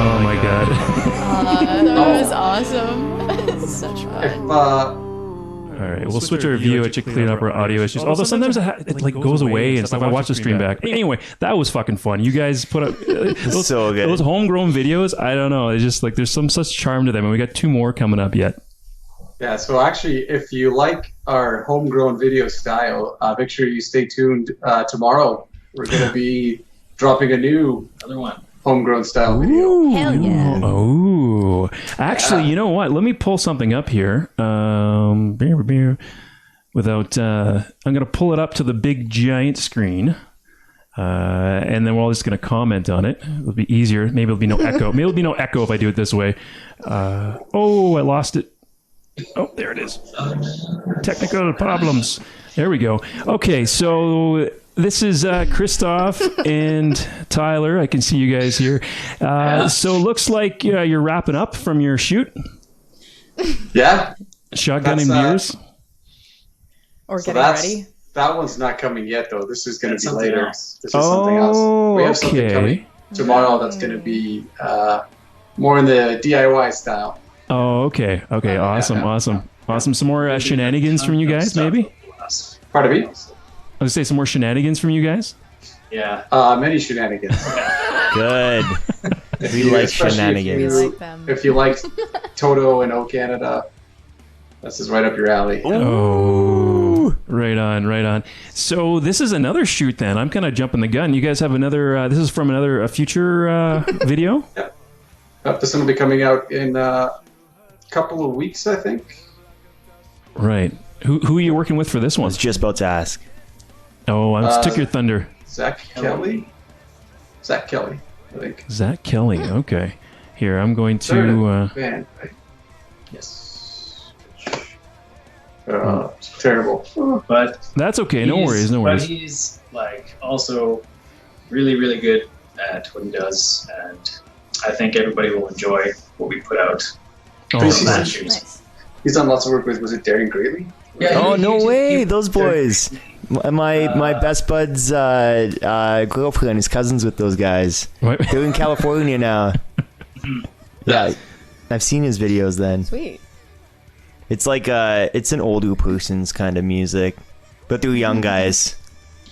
Oh my god. That was awesome. It's such fun. All right, we'll switch our view to clean up our audio issues. Although sometimes it like goes away and stuff. I watch the stream back. Anyway, that was fucking fun. You guys put up those, So good. those homegrown videos. I don't know. It's just like there's some such charm to them, and we got 2 more coming up yet. Yeah, so actually, if you like our homegrown video style, make sure you stay tuned tomorrow. We're going to be dropping a new Another one. homegrown style video. Ooh. Hell yeah. Oh, actually, you know what? Let me pull something up here. Without, I'm going to pull it up to the big giant screen. And then we're all just going to comment on it. It'll be easier. Maybe it'll be no echo. Maybe it'll be no echo if I do it this way. Oh, I lost it. Oh, there it is. Technical problems. There we go. Okay, so this is Krzysztof and Tyler. I can see you guys here. So looks like you're wrapping up from your shoot. Yeah. Shotgun and beers. Or So getting ready. that one's not coming yet, though. This is going to be Something later. else. This is something else. We have something okay. coming tomorrow that's going to be more in the DIY style. Oh, okay. Okay, awesome. Some more shenanigans from you guys, maybe? Pardon me? I was going to say some more shenanigans from you guys. Yeah. Many shenanigans. Good. We you- like especially shenanigans. We like them. If you liked Toto and O Canada, this is right up your alley. Oh, right on. So this is another shoot then. I'm kind of jumping the gun. You guys have another, this is from a future video? This one will be coming out in a couple of weeks, I think. Right. Who are you working with for this I one? was just about to ask. Oh, I took your thunder. Zach Kelly, I think. Zach Kelly. Okay. Here, I'm going to... Man, yes. Terrible. But That's okay. No worries. But he's like also really, really good at what he does, and I think everybody will enjoy what we put out. Oh, He's- last year's. Nice. He's done lots of work with, was it Darren Greatly? Yeah, Oh, he- no he- way. he- Those boys. My best bud's girlfriend is cousins with those guys. What? They're in California now. Yeah, I've seen his videos then. Sweet. It's like it's an older person's kind of music, but they're young guys.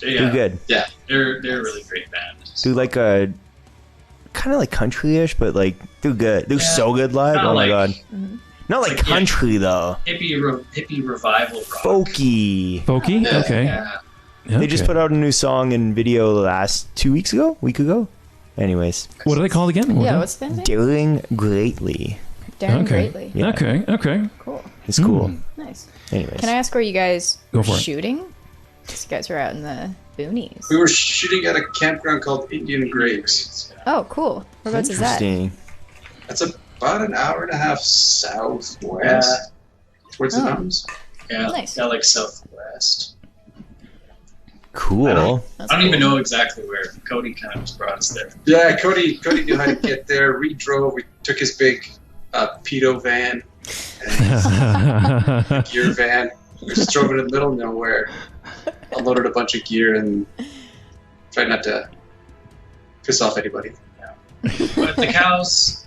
Yeah, They're good. Yeah, they're a really great band. They're like a kind of like country-ish, but like they're good. They're so good live. Not Oh my like- god. Not like Like, yeah. country though. Hippie revival rock. Folky. Folky? Okay. Yeah. They just put out a new song and video last 2 weeks ago, week ago. Anyways, What are they called again? Yeah, what's the band name? Daring Greatly. Darren Greatly. Yeah. Okay. Cool. It's cool. Nice. Anyways. Can I ask where you guys Go were for it. shooting? Because you guys were out in the boonies. We were shooting at a campground called Indian Graves. Oh, cool. Whereabouts is that? Interesting. That's about an hour and a half southwest towards the mountains. Yeah, Nice. yeah, like southwest. Cool. That's I don't even cool. know exactly where. Cody kind of just brought us there. Yeah, Cody knew how to get there. We drove. We took his big pedo van and his gear van. We just drove it in the middle of nowhere, unloaded a bunch of gear, and tried not to piss off anybody. But the cows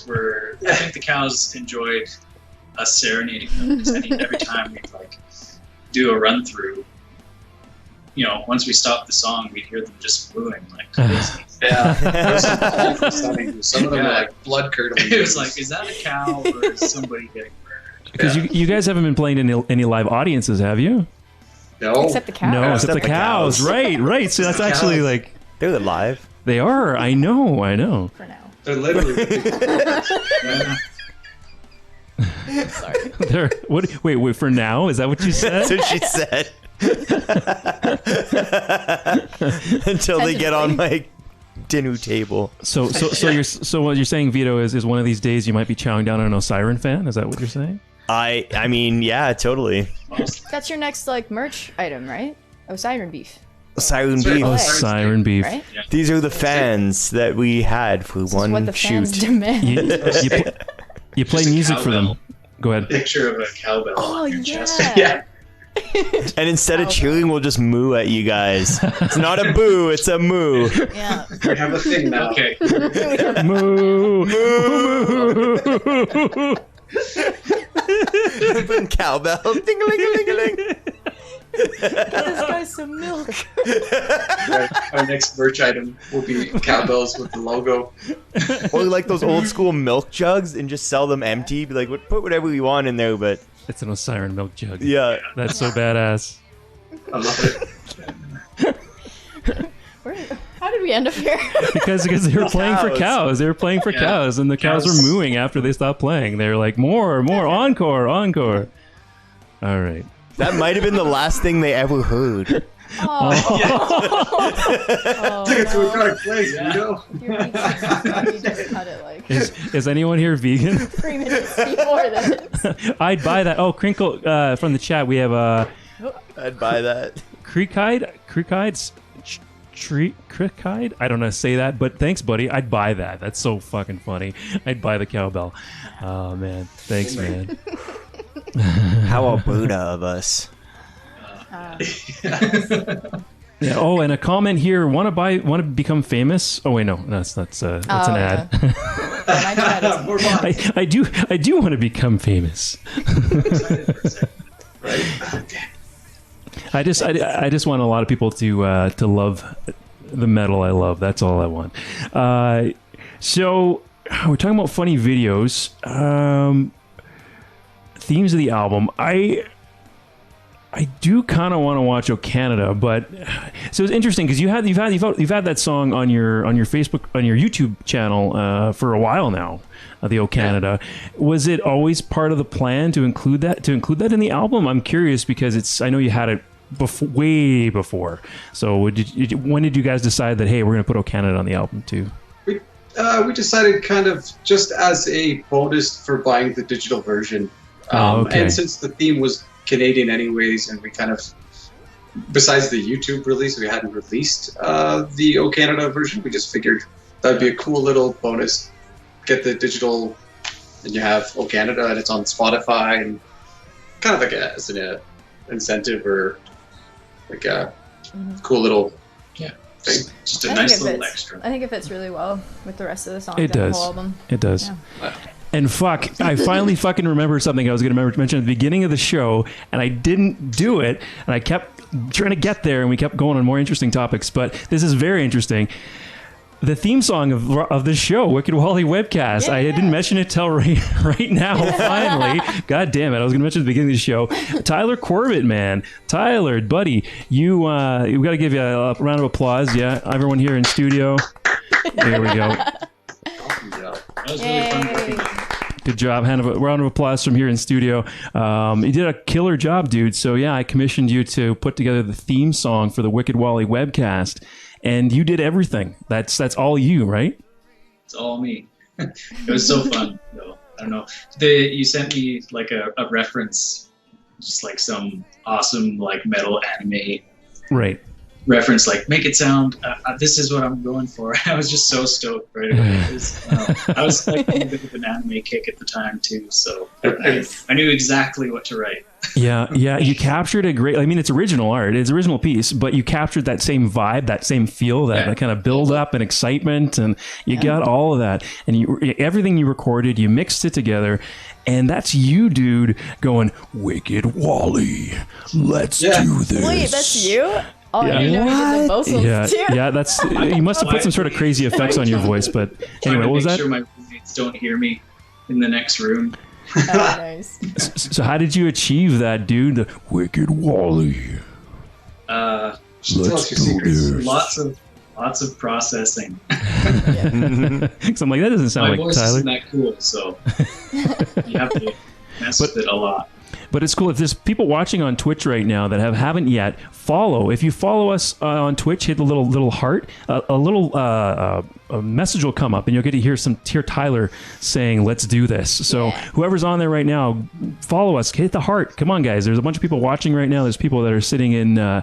were. I think the cows enjoyed us serenading them because every time we'd like do a run through, once we stopped the song, we'd hear them just mooing like crazy. Yeah, it was awful sounding. Some of them were Yeah. like blood curdling. It was like, is that a cow or is somebody getting murdered? Because you guys haven't been playing any live audiences, have you? No, Except the cows. No, except the the cows. cows. Right. So that's actually like They're live. they are. I know. For now. they're literally. Sorry. They're wait. For now, is that what you said? That's what she said. Until they get on my dinner table. So what you're saying, Vito, is one of these days you might be chowing down on an Osyron fan? Is that what you're saying? I mean, yeah, totally. That's your next merch item, right? Oh, siren beef. Siren Sorry. beef. Oh, Siren beef. Right? These are the fans that we had for This is one what the fans shoot. demand. You play Just a music for them. cowbell. Go ahead. Picture of a cowbell Oh, on your yeah. chest. Yeah. And instead of cheering, we'll just moo at you guys. It's not a boo, it's a moo. Yeah. We have a thing now. Okay. Moo. Putting cowbell. Ding-a-ling-a-ling-a-ling. Get this guy some milk. Our next merch item will be cowbells with the logo. Or like those old school milk jugs and just sell them empty. Be like, put whatever you want in there, but It's an Osyron milk jug. yeah. That's so badass. I love it. How did we end up here? Because they were playing for Cows. cows. They were playing for Yeah. cows, and the cows Cows. were mooing after they stopped playing. They were like, more, encore. All right. That might have been the last thing they ever heard. Oh, Took it to a no. dark place, you know? You just cut it Is anyone here vegan? 3 minutes before this. I'd buy that. Oh, Crinkle from the chat. We have I'd buy that. Creekide. I don't know how to say that, but thanks, buddy. I'd buy that. That's so fucking funny. I'd buy the cowbell. Oh man, thanks, man. How Alberta of us. Yeah. Oh, and a comment here. Want to become famous? Oh wait, no, that's an ad. My chat is More bots. I do want to become famous. Right? I just want a lot of people to love the metal I love. That's all I want. So we're talking about funny videos. Themes of the album. I do kind of want to watch "O Canada," but so it's interesting because you've had that song on your Facebook, on your YouTube channel for a while now. The "O Canada." Was it always part of the plan to include that in the album? I'm curious because I know you had it way before. So when did you guys decide that, hey, we're going to put "O Canada" on the album too? We decided kind of just as a bonus for buying the digital version. Okay. And since the theme was Canadian anyways, and we kind of, besides the YouTube release, we hadn't released the "O Canada" version, we just figured that'd be a cool little bonus. Get the digital, and you have "O Canada," and it's on Spotify, and kind of like as an incentive or like a cool little thing. Just a I think nice it little fits. extra. I think it fits really well with the rest of the songs It and the does. whole album. It does. Yeah. And fuck, I finally fucking remembered something I was going to mention at the beginning of the show, and I didn't do it, and I kept trying to get there, and we kept going on more interesting topics, but this is very interesting. The theme song of this show, Wicked Wally Webcast. I didn't mention it till right now, finally. God damn it, I was going to mention it at the beginning of the show. Tyler Corbett, man. Tyler, buddy, we've got to give you a round of applause. Yeah, everyone here in studio. There we go. Awesome job. That was really fun working. Good job. Round of applause from here in studio. You did a killer job, dude. So yeah, I commissioned you to put together the theme song for the Wicked Wally webcast, and you did everything. That's all you, right? It's all me. It was so fun, though. I don't know. You sent me like a reference, just like some awesome like metal anime reference, like make it sound. This is what I'm going for. I was just so stoked right away. I was like a bit of an anime kick at the time too, so I knew exactly what to write. Yeah, you captured a great. I mean, it's original art, it's original piece, but you captured that same vibe, that same feel, that kind of build up and excitement, and you got all of that, and everything you recorded, you mixed it together, and that's you, dude, going Wicked Wally. Let's do this. Wait, that's you? Oh, yeah. You know you did the vocals too. Yeah, that's. You must have put some sort of crazy effects on your voice, but anyway, what was that? Make sure my roommates don't hear me in the next room. Oh, nice. So how did you achieve that, dude? The Wicked Wally. Let's do this. Lots of processing. Because I'm like, that doesn't sound my like voice Tyler. isn't that cool, so you have to mess with it a lot. But it's cool. If there's people watching on Twitch right now that haven't yet, follow. If you follow us on Twitch, hit the little heart. A message will come up, and you'll get to hear Tyler saying, "Let's do this." So whoever's on there right now, follow us. Hit the heart. Come on, guys. There's a bunch of people watching right now. There's people that are sitting in the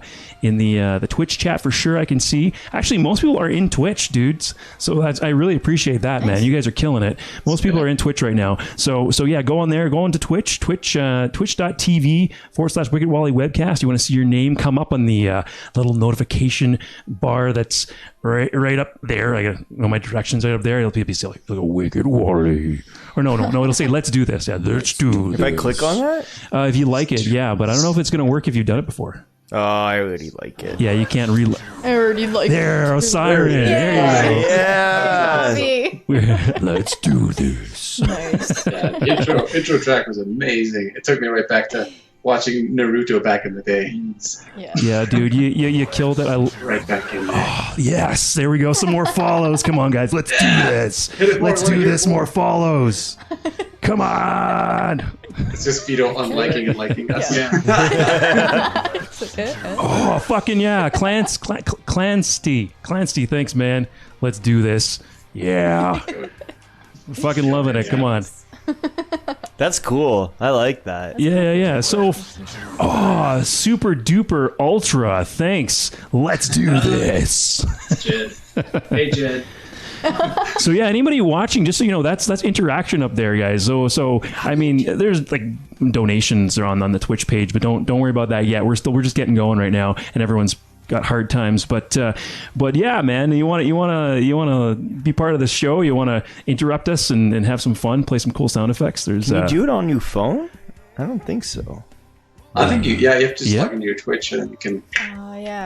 Twitch chat for sure. I can see. Actually, most people are in Twitch, dudes. So I really appreciate that, man. You guys are killing it. Most people are in Twitch right now. So yeah, go on there. Go on to Twitch. Twitch.tv/Wicked Wally webcast. You want to see your name come up on the little notification bar that's right up there. I got my directions right up there. It'll be like a Wicked Wally, or no. It'll say "Let's do this." Yeah, let's do this. If I click on that, if you like it, yeah. But I don't know if it's going to work if you've done it before. Oh, I already like it. Yeah, you can't I already like there, Osyron. There you go. Yeah. Let's do this. Nice. Yeah, the intro track was amazing. It took me right back to watching Naruto back in the day. Yeah, dude, you killed it. Right back in there. Oh, yes, there we go. Some more follows. Come on, guys. Let's do this. Let's do this. More follows. Come on. It's just Vito unliking and liking us. Yeah. Oh, fucking yeah. Clancy, thanks, man. Let's do this. Yeah. We're fucking loving it. Come on. That's cool. I like that. Yeah. So, super duper ultra. Thanks. Let's do this. Jed. Hey, Jed. So yeah, anybody watching, just so you know, that's interaction up there, guys. So I mean, there's like donations are on the Twitch page, but don't worry about that yet. We're just getting going right now, and everyone's got hard times. But yeah, man, you want to be part of the show. You want to interrupt us and have some fun, play some cool sound effects. Can you do it on your phone? I don't think so. I think you have to just log into your Twitch and then you can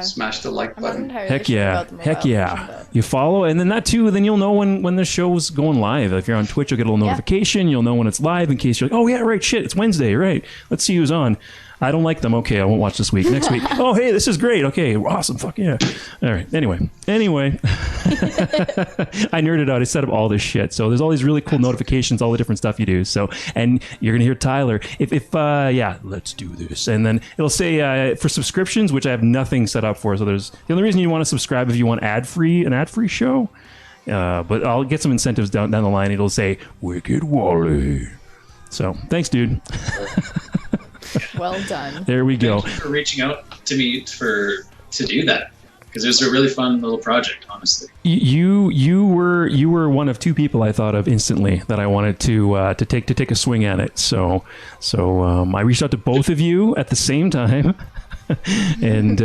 smash the like button. Heck yeah. You follow, and then that too, then you'll know when the show's going live. If you're on Twitch, you'll get a little notification. You'll know when it's live in case you're like, oh yeah, right, shit, it's Wednesday, right? Let's see who's on. I don't like them. Okay, I won't watch this week. Next week. Oh, hey, this is great. Okay, awesome. Fuck yeah. All right. Anyway. I nerded out. I set up all this shit. So there's all these really cool notifications, all the different stuff you do. So, and you're going to hear Tyler. If let's do this. And then it'll say for subscriptions, which I have nothing set up for. So there's the only reason you want to subscribe if you want an ad-free show. But I'll get some incentives down the line. It'll say Wicked Wally. So thanks, dude. Well done. There we go. Thank you for reaching out to me to do that, because it was a really fun little project, honestly. You were one of two people I thought of instantly that I wanted to take a swing at it. So I reached out to both of you at the same time, and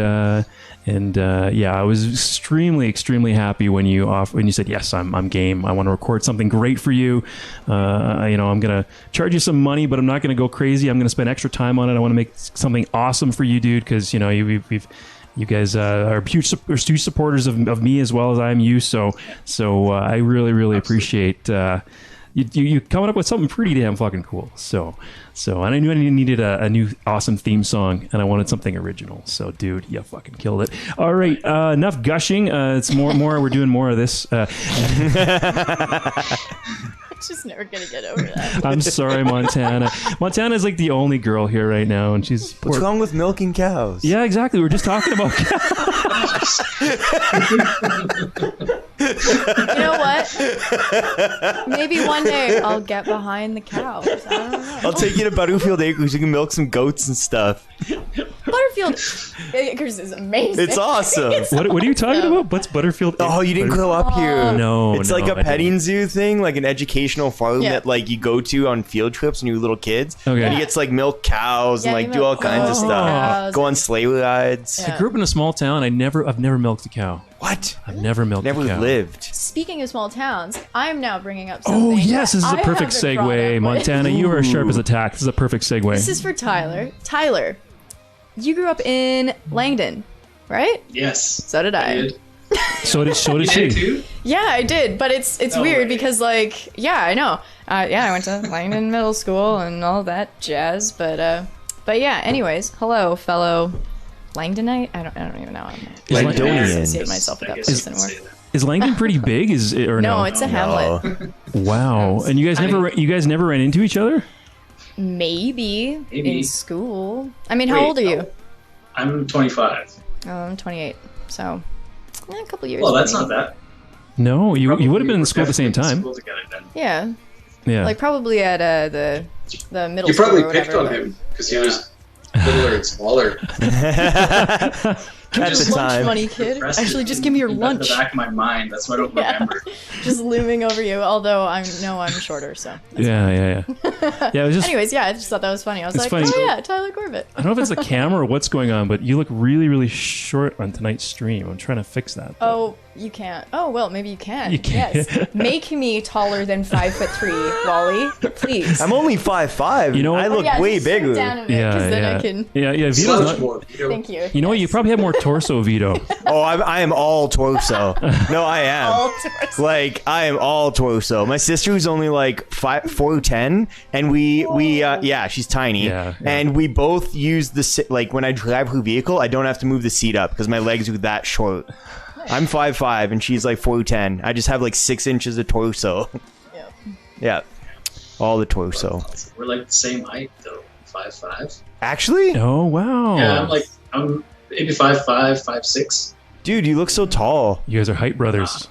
I was extremely happy when you said yes, I'm game. I want to record something great for you. I'm gonna charge you some money, but I'm not gonna go crazy. I'm gonna spend extra time on it. I want to make something awesome for you, dude, because you guys are huge supporters of me as well as I am you. So I really appreciate you coming up with something pretty damn fucking cool. So and I knew I needed a new awesome theme song, and I wanted something original. So, dude, you fucking killed it. All right, enough gushing. It's more. We're doing more of this. Just never gonna get over that. I'm sorry, Montana. Montana is like the only girl here right now, and she's. What's wrong with milking cows? Yeah, exactly. We're just talking about cows. You know what? Maybe one day I'll get behind the cows. I don't know. I'll take you to Butterfield Acres. You can milk some goats and stuff. Butterfield Acres is amazing. It's awesome. What are you talking about? What's Butterfield? Oh, you didn't grow up here. No, it's no, like a I petting didn't. zoo thing, like an educational farm Yeah. that like you go to on field trips when you're little kids. Okay. And you get to like milk cows Yeah, and you like do all milk kinds of stuff. cows. Go on sleigh rides. Yeah. I grew up in a small town. I've never milked a cow. What? I've never milked Never a cow. lived. Speaking of small towns, I'm now bringing up something. Oh yes, this is a that I perfect haven't brought segue, up. Montana. You are sharp as a tack. This is a perfect segue. This is for Tyler. Tyler, you grew up in Langdon, right? Yes. So did I. did. So did You she. did too? Yeah, I did, but it's No weird way. because like, yeah, I know. Yeah, I went to Langdon Middle School and all that jazz, but yeah. Anyways, hello, fellow Langdonite. I don't even know. I'm not Langdonian. associate myself with I that guess you place can anymore. say that. Is Langdon pretty big? Is it, or no? No, it's a hamlet. No. Wow. And you guys never ran into each other? Maybe Maybe. in school. I mean, how Wait, old are you? I'm 25. Oh, I'm 28. So, a couple years. Well, that's maybe. not bad. No, you would have been in We're school at the same definitely in time. school together then. Yeah, Yeah. like probably at the middle You school probably or picked whatever, on but- him because he was littler and smaller. At the Just lunch time. money, kid. Depressed Actually, in- just give me your in lunch. the back of my mind. That's what I don't Yeah. remember. Just looming over you. Although I'm shorter, so. Yeah. Yeah, it was just. Anyways, yeah, I just thought that was funny. I was It's like, funny. oh yeah, Tyler Corbett. I don't know if it's the camera or what's going on, but you look really, really short on tonight's stream. I'm trying to fix that. Oh, you can't. Oh well, maybe you can. You can. Yes. Make me taller than 5'3", Wally, please. I'm only 5'5". You know what? I look yeah, way just shrink bigger. down a bit, Yeah, 'cause then yeah. I can. Yeah. Vito's Slouch not. more. You know? Thank you. You know what? You probably have more torso, Vito. Oh, I am all torso. No, I am. All torso. Like I am all torso. My sister's only like 4'10", and yeah, she's tiny. Yeah. And we both use like when I drive her vehicle, I don't have to move the seat up because my legs are that short. I'm 5'5", and she's like 4'10". I just have like 6 inches of torso. Yeah. Yeah, all the torso. We're like the same height though. 5'5". Actually, Oh wow. Yeah, I'm maybe 5'5", 5'6". dude, you look so tall. You guys are height brothers.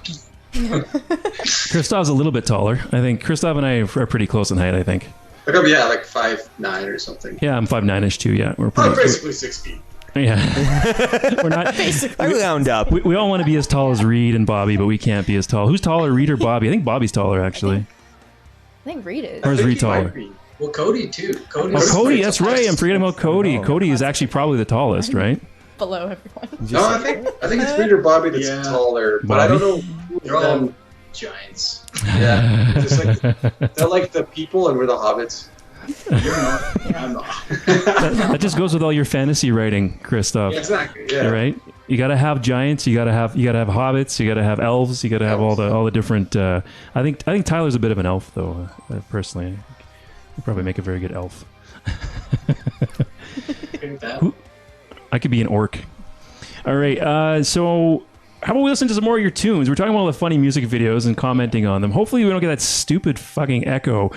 Krzysztof's a little bit taller. I think Krzysztof and I are pretty close in height. I think. Like, like 5'9" or something. Yeah, I'm 5'9"ish too. Yeah, we're Oh, pretty. basically 6 feet. Yeah. We're not. I round up. We all want to be as tall as Reed and Bobby, but we can't be as tall. Who's taller, Reed or Bobby? I think Bobby's taller actually. I think Reed is. Or is I think Reed he might taller? be. Well, Cody too. Cody. Oh, Cody, that's right. I'm forgetting about Cody. Cody is actually probably the tallest, right? Below everyone. No, I think it's Reed or Bobby that's Yeah. taller, but I don't know. Who They're all them. giants. Yeah, just like they're like the people and we're the hobbits. You're not. I'm not. That just goes with all your fantasy writing, Krzysztof. Exactly. Yeah. Right? You gotta have giants. You gotta have hobbits. You gotta have elves. You gotta have all the different. I think Tyler's a bit of an elf, though. Personally, he'd probably make a very good elf. Okay with that. I could be an orc. All right. So how about we listen to some more of your tunes? We're talking about all the funny music videos and commenting on them. Hopefully we don't get that stupid fucking echo.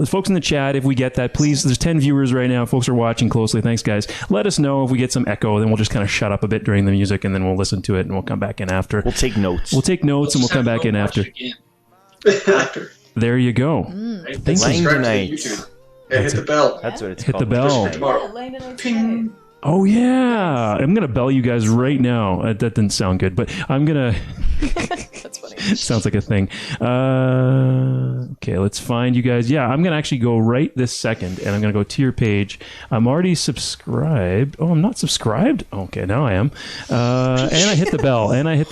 Folks in the chat, if we get that, please, there's 10 viewers right now. Folks are watching closely. Thanks, guys. Let us know if we get some echo. Then we'll just kind of shut up a bit during the music, and then we'll listen to it, and we'll come back in after. We'll take notes. We'll take notes, and we'll Just come have to back go in watch after. it again. After. There you go. Right? Thank you. Lang- Subscribe to Langdonites. YouTube. Yeah, hit the bell. That's what it's Hit the called. bell. For tomorrow. Yeah, Langdon Ping. Oh, yeah. I'm going to bell you guys right now. That didn't sound good, but I'm going to... That's funny. Sounds like a thing. Okay, let's find you guys. Yeah, I'm going to actually go right this second, and I'm going to go to your page. I'm already subscribed. Oh, I'm not subscribed? Okay, now I am. And I hit the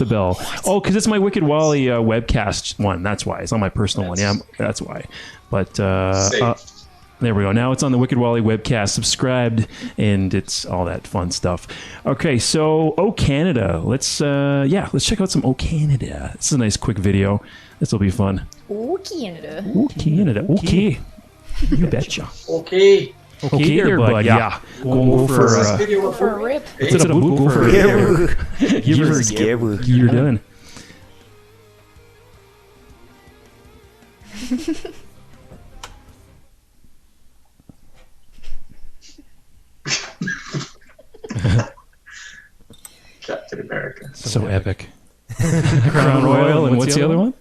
bell. Oh, because it's my Wicked Wally webcast one. That's why. It's not my personal one. Yeah, that's why. But... Safe. There we go. Now it's on the Wicked Wally webcast, subscribed, and it's all that fun stuff. Okay, so O Canada. Let's check out some O Canada. This is a nice quick video. This will be fun. Oh, Canada. O Canada. Okay. You betcha. Okay. Okay there, bud. Yeah. Go for This video For a rip. What's it about? Go for it. You're done. Captain America. So epic. Crown Royal, and what's the other one?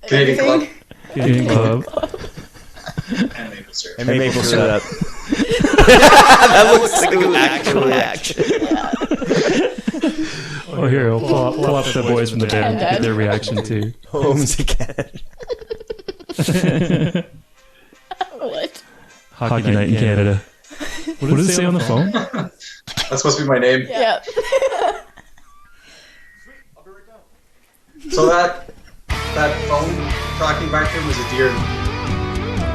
Canadian Club. Canadian Club. And maple syrup. And maple syrup. That looks like an actual action. Oh, here, we'll pull up the boys from the band, get their reaction too. Homes again. What? Hockey night in Canada. What does it say on the phone? That's supposed to be my name. Yeah. So that phone talking back there was a deer.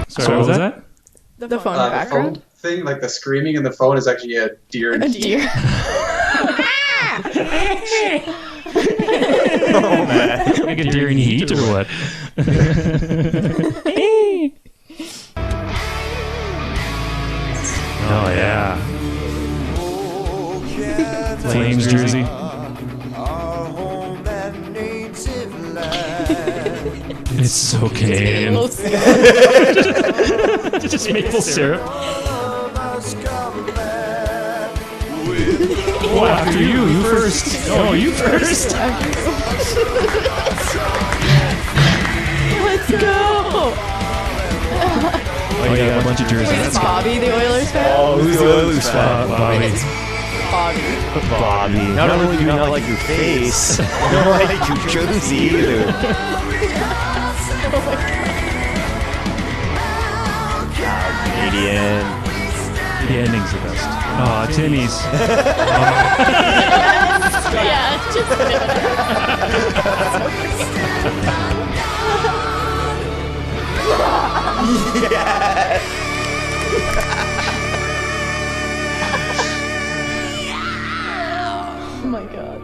Sorry, what was that? The phone The background. phone thing, like the screaming in the phone, is actually a deer. A deer. Oh, man. Like a deer in heat or what? Oh, yeah. Flames jersey. It's so Canadian. Just maple syrup. Oh, after you. You first. Oh, you first. Let's go. Oh, you got a bunch of jerseys. Wait, is Bobby the Oilers fan? Oh, who's the Oilers fan? Bobby. Bobby. Bobby. Not only do you not like your face, you don't like your jersey either. Canadian. The ending's the best. Oh, Timmy's. Yeah, just Oh my god.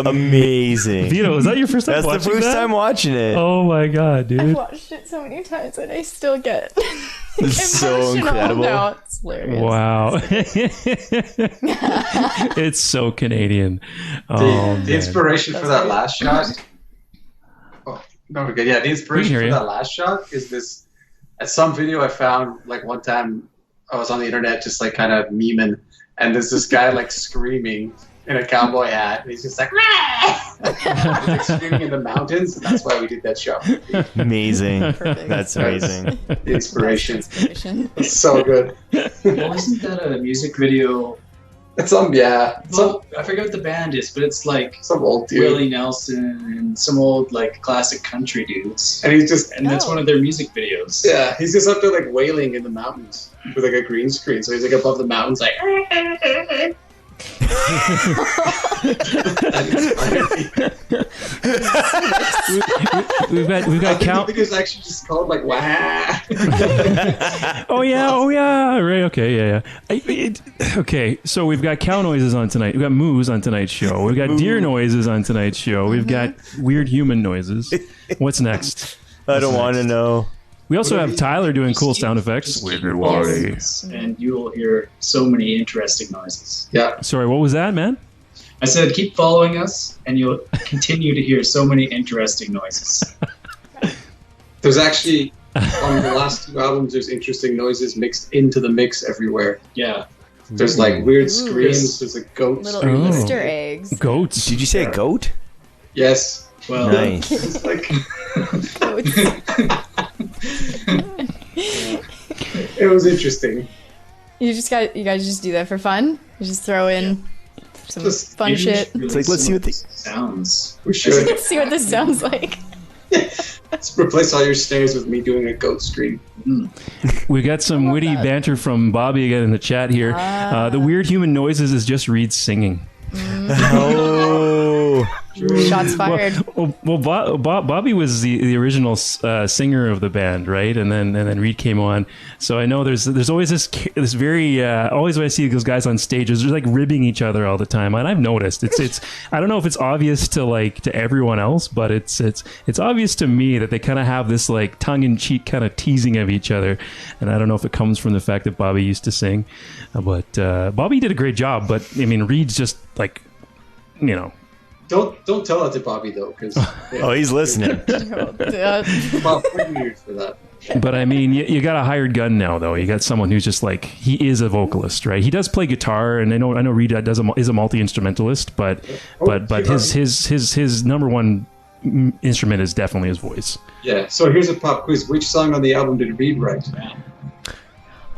Amazing. Vito, is that your first time That's watching the first that? time watching it. Oh my god, I've dude. watched it so many times and I still get It's so emotional incredible. now. It's hilarious. Wow. It's so Canadian. Oh, The inspiration for that last shot. Oh, no, we're good. Yeah, the inspiration hear for you. that last shot is this. At some video I found, like one time I was on the internet just like kind of memeing, and there's this guy like screaming in a cowboy hat, and he's just like, he's like screaming in the mountains, and that's why we did that show. Amazing. Perfect. That's amazing. The inspiration. Inspiration. It's so good. Well, isn't that a music video? It's some Well, I forget what the band is, but it's like some old dude, Willie Nelson and some old like classic country dudes, and he's just and that's one of their music videos. he's just up there like wailing in the mountains with like a green screen, so he's like above the mountains like. we've got I count. think it's actually just called like wah. Oh yeah, right. Okay, yeah. Okay, so we've got cow noises on tonight. We've got moos on tonight's show. We've got deer noises on tonight's show. We've got weird human noises. What's next? I don't want to know. We also have Tyler doing cool sound effects. Wicked Wally. And you will hear so many interesting noises. Yeah. Sorry, what was that, man? I said keep following us, and you'll continue to hear so many interesting noises. There's actually on the last two albums, there's interesting noises mixed into the mix everywhere. Yeah. There's like weird screams. There's a goat Little scream. Easter eggs. Goats. Did you say a goat? Yes. Well, Nice. It's like it was interesting. You guys just do that for fun? You just throw in some Just fun shit. It's like, let's see what the- sounds. We should. Let's see what this sounds like. Let's replace all your snares with me doing a goat scream. We got some witty banter from Bobby again in the chat here. The weird human noises is just Reed singing. Oh. Shots fired. Bobby was the original singer of the band, right? And then Reed came on. So I know there's always this very always when I see those guys on stages, they're like ribbing each other all the time, and I've noticed it's I don't know if it's obvious to everyone else, but it's obvious to me that they kind of have this like tongue in cheek kind of teasing of each other, and I don't know if it comes from the fact that Bobby used to sing, but Bobby did a great job. But I mean, Reed's just like, you know. Don't tell that to Bobby though, because Oh, he's listening. about 4 years for that. But I mean, you got a hired gun now, though. You got someone who's just like, he is a vocalist, right? He does play guitar, and I know Reed is a multi instrumentalist, but his number one instrument is definitely his voice. Yeah. So here's a pop quiz: which song on the album did Reed write?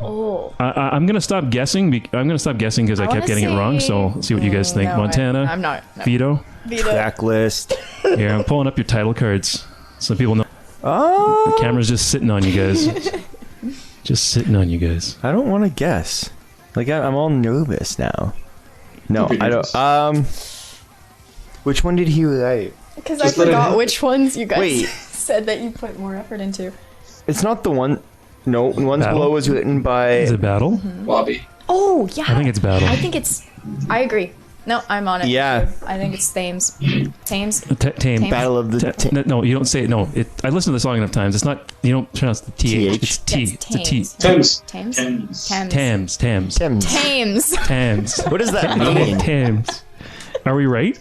Oh. I'm gonna stop guessing. Because I kept getting it wrong. So let's see what you guys think. No, Montana. I'm not. No. Vito. Track list. Here, I'm pulling up your title cards so people know. Oh. The camera's just sitting on you guys. Just sitting on you guys. I don't want to guess. Like I'm all nervous now. No, I don't. Which one did he write? Because I forgot which ones you guys said that you put more effort into. It's not the one. No, One's Battle? Below was written by. Is it Battle? Bobby. Oh, yeah. I think it's Battle. I agree. No, I'm on it. Yeah. I think it's Thames. Thames. Tame. Battle of the. No, you don't say it. No, I listened to the song enough times. It's not. You don't pronounce the TH. It's T. Yes, It's a T. Thames. Thames. Thames. Thames. Thames. Thames. What does that mean? Thames. Are we right?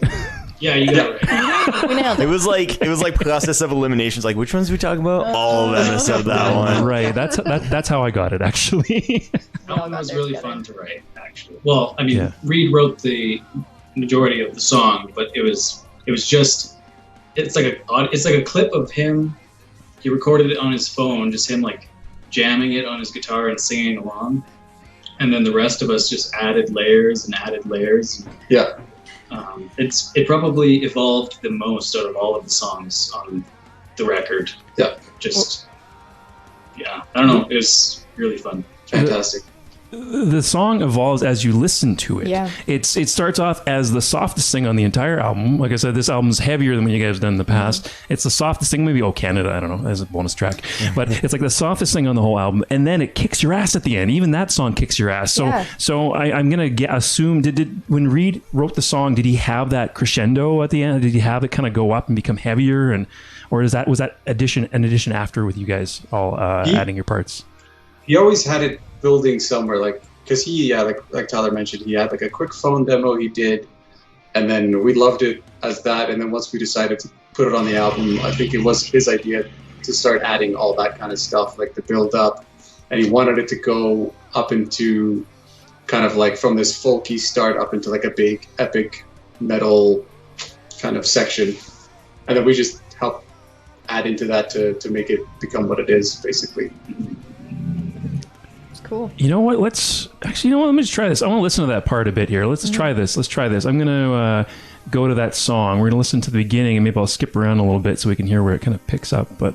Yeah, you got it right. We nailed It it. was like process of eliminations. Like, which ones we talking about? All of them except that one. Right. That's how I got it, actually. That one was really fun to write, actually. Well, I mean, Yeah. Reed wrote the majority of the song, but it was just it's like a clip of him. He recorded it on his phone, just him like jamming it on his guitar and singing along, and then the rest of us just added layers and added layers. Yeah. It probably evolved the most out of all of the songs on the record. Yeah. I don't know. It was really fun. Fantastic. The song evolves as you listen to it. Yeah. It starts off as the softest thing on the entire album. Like I said, this album's heavier than what you guys have done in the past. It's the softest thing, maybe Canada, I don't know, as a bonus track. But it's like the softest thing on the whole album. And then it kicks your ass at the end. Even that song kicks your ass. So I'm going to assume, did when Reed wrote the song, did he have that crescendo at the end? Did he have it kind of go up and become heavier? Or was that an addition after with you guys all adding your parts? He always had it building somewhere, like, because he, like Tyler mentioned, he had like a quick phone demo he did, and then we loved it as that. And then once we decided to put it on the album, I think it was his idea to start adding all that kind of stuff, like the build up, and he wanted it to go up into kind of like from this folky start up into like a big epic metal kind of section, and then we just helped add into that to make it become what it is, basically. Cool. You know what? Let me just try this. I want to listen to that part a bit here. Let's just try this. I'm going to go to that song. We're going to listen to the beginning, and maybe I'll skip around a little bit so we can hear where it kind of picks up. But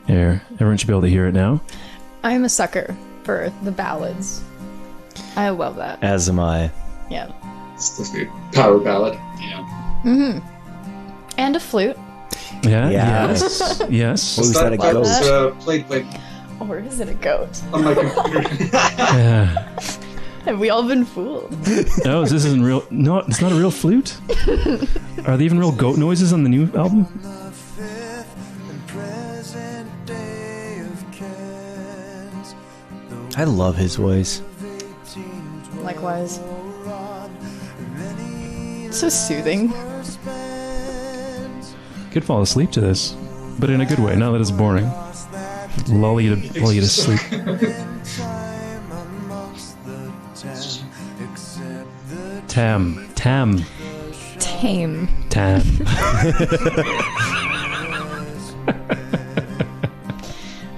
there, everyone should be able to hear it now. I'm a sucker for the ballads. I love that. As am I. Yeah. It's the power ballad. Yeah. Mm-hmm. And a flute. Yeah. Yeah. Yes. What was that, a part goat? was played like Or is it a goat? on my computer. Yeah. Have we all been fooled? No, this isn't real. No, it's not a real flute. Are there even real goat noises on the new album? I love his voice. Likewise. So soothing. Could fall asleep to this, but in a good way. Not that it's boring. Lull you to sleep. Tam. Tame.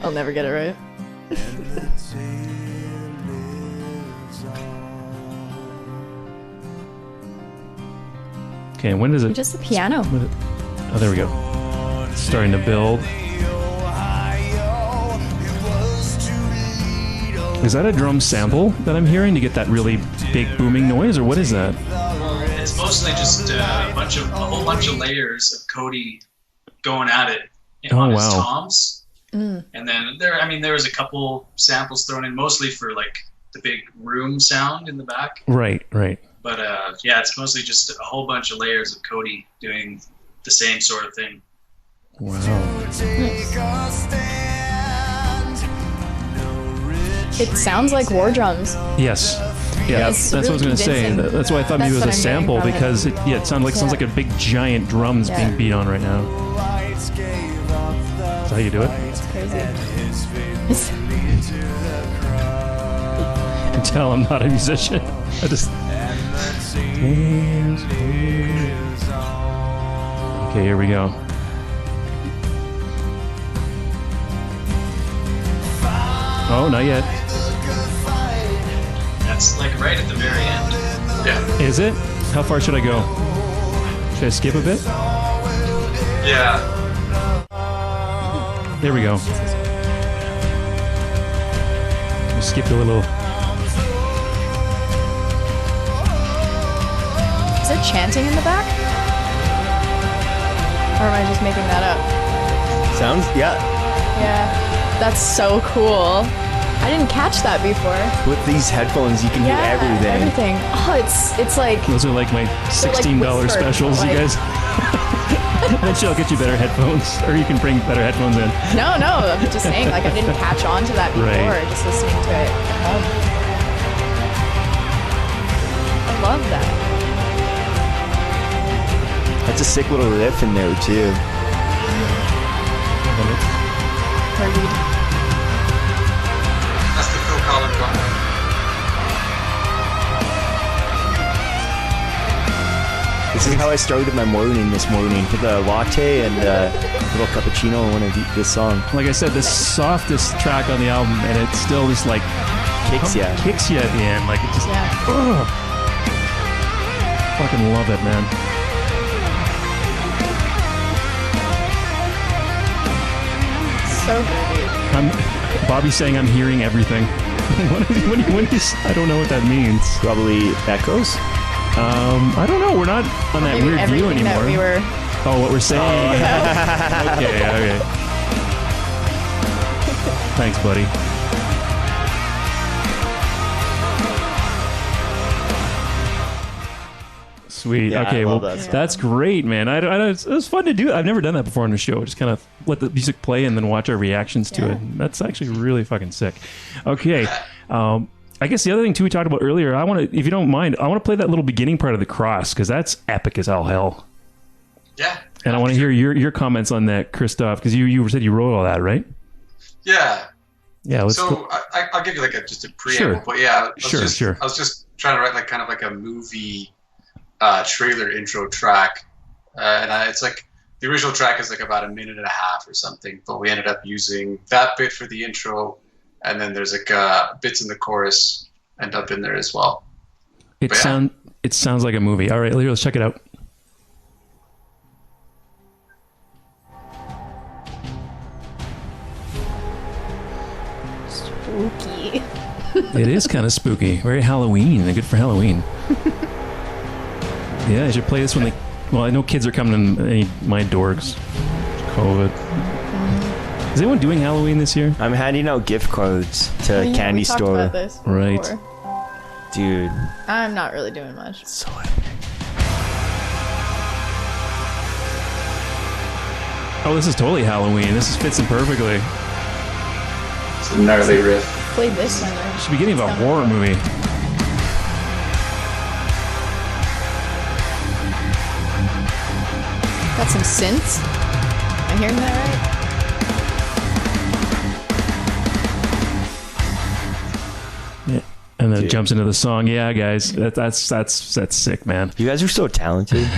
I'll never get it right. Okay, when does it? Just the piano. Oh, there we go. It's starting to build. Is that a drum sample that I'm hearing to get that really big booming noise, or what is that? it's mostly just a whole bunch of layers of Cody going at it on his toms. And then there was a couple samples thrown in, mostly for like the big room sound in the back. Right. But it's mostly just a whole bunch of layers of Cody doing the same sort of thing. Wow. It sounds like war drums. Yes. Yeah, that's what I was going to say. That's why I thought maybe it was a sample, because it sounds like a big giant drums being beat on right now. Is that how you do it? It's crazy. You can tell I'm not a musician. I just... Okay, here we go. Oh, not yet. That's like right at the very end. Yeah. Is it? How far should I go? Should I skip a bit? Yeah. There we go. We skipped a little. Is there chanting in the back? Or am I just making that up? Sounds, yeah. Yeah. That's so cool. I didn't catch that before. With these headphones, you can hear everything. Oh, it's like... Those are like my $16 whispered, specials, like... you guys. Eventually I'll get you better headphones, or you can bring better headphones in. No, I'm just saying, like, I didn't catch on to that before, just listening to it at home. I love that. That's a sick little riff in there, too. Hurried. That's the Phil Collins one. This is how I started my morning this morning, with a latte and a little cappuccino when I eat this song. Like I said, the softest track on the album, and it still just like Kicks ya. Kicks you at the end. Like it just, fucking love it, man. So good. Bobby's saying I'm hearing everything. when he's, I don't know what that means. Probably echoes. I don't know. We're not on that Maybe weird view anymore. That we were... Oh, what we're saying. Okay. Thanks, buddy. Sweet. Yeah, okay, I well, love that song. that's great, man. I it was fun to do. I've never done that before on the show. Just kind of let the music play and then watch our reactions to it. That's actually really fucking sick. Okay. I guess the other thing too we talked about earlier, I want to, if you don't mind, I want to play that little beginning part of the cross, because that's epic as all hell. Yeah. And I want to hear your comments on that, Krzysztof, because you said you wrote all that, right? Yeah. Yeah. Let's so go. I'll give you like just a preamble, but yeah, I was just trying to write like kind of like a movie trailer intro track, and it's like the original track is like about a minute and a half or something, but we ended up using that bit for the intro. And then there's like bits in the chorus end up in there as well. It sounds like a movie. All right, let's check it out. Spooky. It is kind of spooky. Very Halloween. They're good for Halloween. Yeah, I should play this when they... Well, I know kids are coming in my dorks. COVID. Is anyone doing Halloween this year? I'm handing out gift cards to a candy we store. About this right. Dude. I'm not really doing much. So epic. Oh, this is totally Halloween. This fits in perfectly. It's a gnarly riff. Played this one. It's the beginning of a horror movie. Got some synths. Am I hearing that right? And then it jumps into the song. Yeah, guys, that's sick, man. You guys are so talented.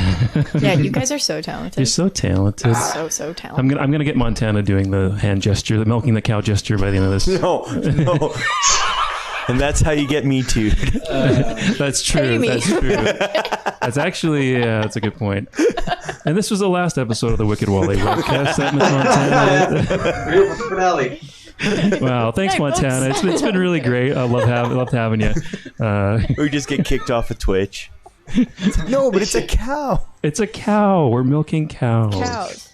Yeah, you guys are so talented. You're so talented. So talented. I'm gonna get Montanna doing the hand gesture, the milking the cow gesture by the end of this. No. And that's how you get me too. That's true. Amy. That's true. That's actually, that's a good point. And this was the last episode of the Wicked Wally webcast. That Miss Montana. Real finale. Wow, thanks, Montana. It's been really great. I loved having you. Or just get kicked off of Twitch. No, but it's a cow. It's a cow. We're milking cows. Cows.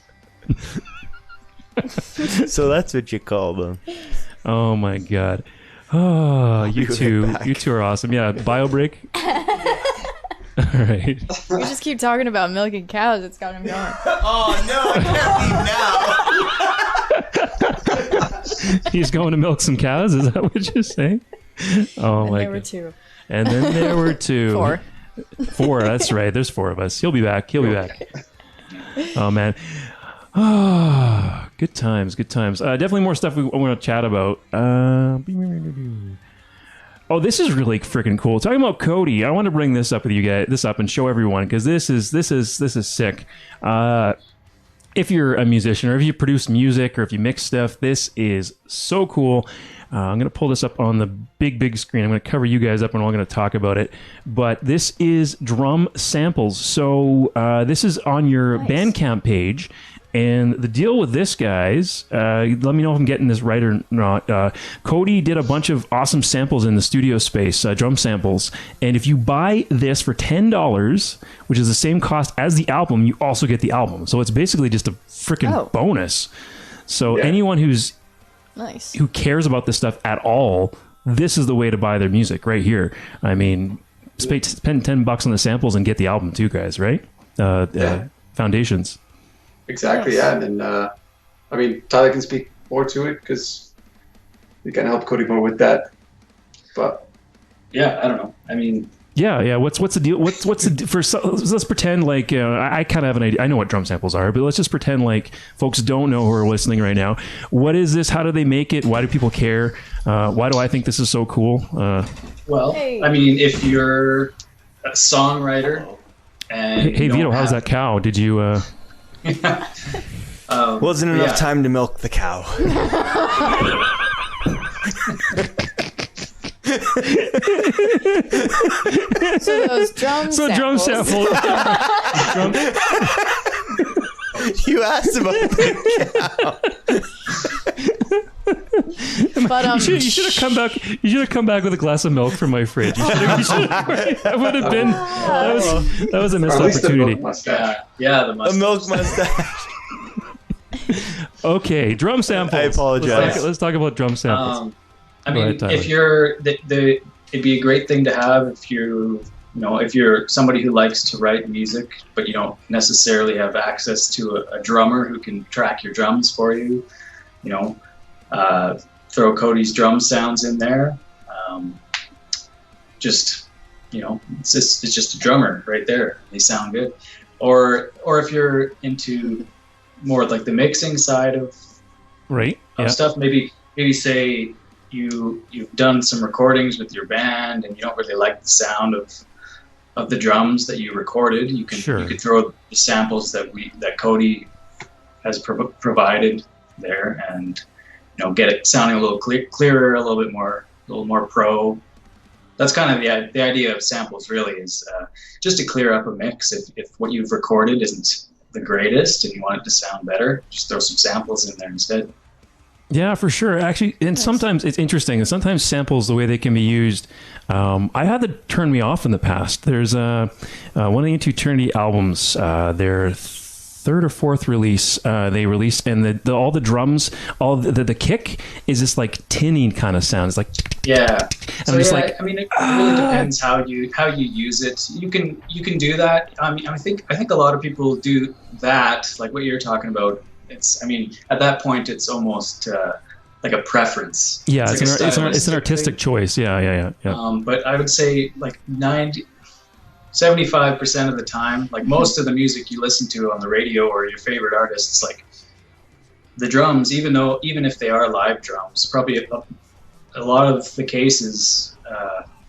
So that's what you call them. Oh my god. Oh, you two are awesome. Yeah, bio break. All right. You just keep talking about milking cows. It's got him going. Oh no, I can't leave now. He's going to milk some cows. Is that what you're saying? Oh my god. There were two. And then there were two. Four. That's right. There's four of us. He'll be back. Oh man. Oh, good times. Definitely more stuff we want to chat about. Oh, this is really freaking cool. Talking about Cody, I want to bring this up with you guys, and show everyone, because this is sick. If you're a musician, or if you produce music, or if you mix stuff, this is so cool. I'm going to pull this up on the big screen. I'm going to cover you guys up and I'm going to talk about it. But this is drum samples. So this is on your Bandcamp page. And the deal with this, guys, let me know if I'm getting this right or not. Cody did a bunch of awesome samples in the studio space, drum samples. And if you buy this for $10, which is the same cost as the album, you also get the album. So it's basically just a freaking bonus. So anyone who cares about this stuff at all, this is the way to buy their music right here. I mean, spend $10 on the samples and get the album too, guys, right? Foundations. Exactly, yeah. And then, I mean, Tyler can speak more to it because we can help Cody more with that. But yeah, I don't know. I mean, yeah. What's the deal? What's the let's pretend like I kind of have an idea. I know what drum samples are, but let's just pretend like folks don't know who are listening right now. What is this? How do they make it? Why do people care? Why do I think this is so cool? Well, I mean, if you're a songwriter and hey Vito, how's that cow? Did you? Wasn't enough time to milk the cow. So those drum samples. You asked about the cow. But you should have come back. You should have come back with a glass of milk from my fridge. That would have been. That was a missed opportunity. The milk mustache. Okay, drum samples. I apologize. Let's talk about drum samples. I mean, if you're it'd be a great thing to have if if you're somebody who likes to write music, but you don't necessarily have access to a drummer who can track your drums for you. Throw Cody's drum sounds in there. It's just a drummer right there. They sound good. Or if you're into more like the mixing side of stuff, maybe say you've done some recordings with your band and you don't really like the sound of the drums that you recorded. You can throw the samples that Cody has provided there and get it sounding a little clearer, a little more pro. That's kind of the idea of samples, really, is just to clear up a mix. If what you've recorded isn't the greatest and you want it to sound better, just throw some samples in there instead. Yeah, for sure. Actually, and sometimes it's interesting. And sometimes samples, the way they can be used, I had that turn me off in the past. There's one of the Into Eternity albums. Their third or fourth release they released, and all the drums, all the kick is this like tinny kind of sound. It's like So I mean, it really depends how you use it. You can do that. I mean, I think a lot of people do that, like what you're talking about. At that point, it's almost like a preference. Yeah, it's an artistic choice. Yeah. But I would say like 75% of the time, like most of the music you listen to on the radio or your favorite artists, like the drums, even if they are live drums, probably a lot of the cases,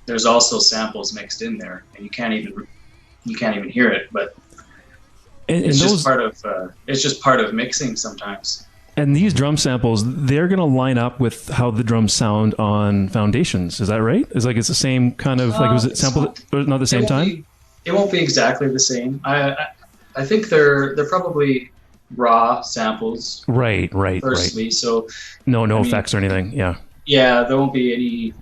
there's also samples mixed in there, and you can't even hear it, but. It's just part of mixing sometimes. And these drum samples, they're going to line up with how the drums sound on Foundations. Is that right? It's the same kind of was it sampled not the same time? It won't be exactly the same. I think they're probably raw samples. Right. Firstly, so no effects or anything. Yeah. Yeah, there won't be any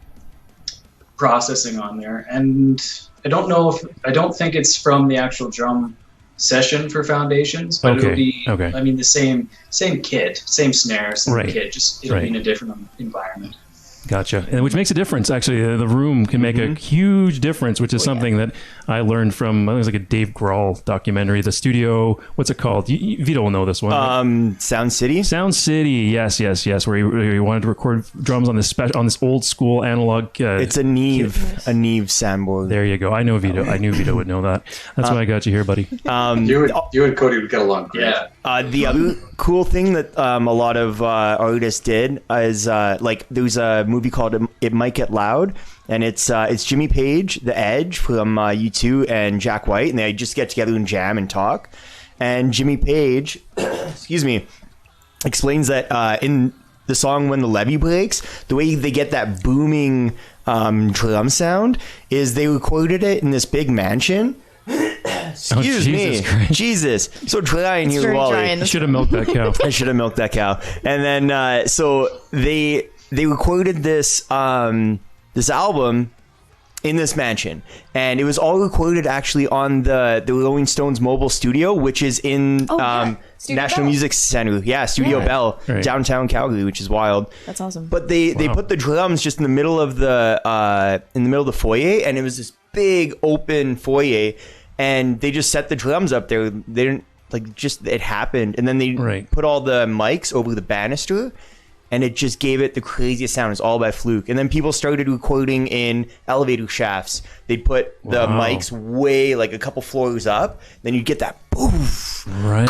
processing on there, and I don't think it's from the actual drum session for Foundations, but it'll be I mean the same kit, same snare, same kit, just it'll be in a different environment. Gotcha. And which makes a difference, actually. The room can make a huge difference, which is something that I learned from, I think it was like a Dave Grohl documentary, the studio, what's it called? Vito will know this one. Right? Sound City? Sound City, yes, where he wanted to record drums on this old school analog. It's a Neve soundboard. There you go. I know Vito. I knew Vito would know that. That's why I got you here, buddy. You and Cody would get along great. Yeah. The other cool thing that a lot of artists did is like there was a movie called It Might Get Loud, and it's Jimmy Page, The Edge from U2, and Jack White, and they just get together and jam and talk. And Jimmy Page, excuse me, explains that in the song When the Levee Breaks, the way they get that booming drum sound is they recorded it in this big mansion. Excuse me. Jesus. So dry in here, Wally. I should have milked that cow. I should have milked that cow. And then, so they recorded this this album in this mansion, and it was all recorded actually on the Rolling Stones mobile studio, which is in National Music Center. Yeah, Studio Bell, downtown Calgary, which is wild. That's awesome. But they put the drums just in the middle of the foyer, and it was this big open foyer, and they just set the drums up there. They didn't it happened, and then they put all the mics over the banister, and it just gave it the craziest sound. It's all by fluke. And then people started recording in elevator shafts. They'd put the mics way, like a couple floors up. Then you'd get that boof. Right.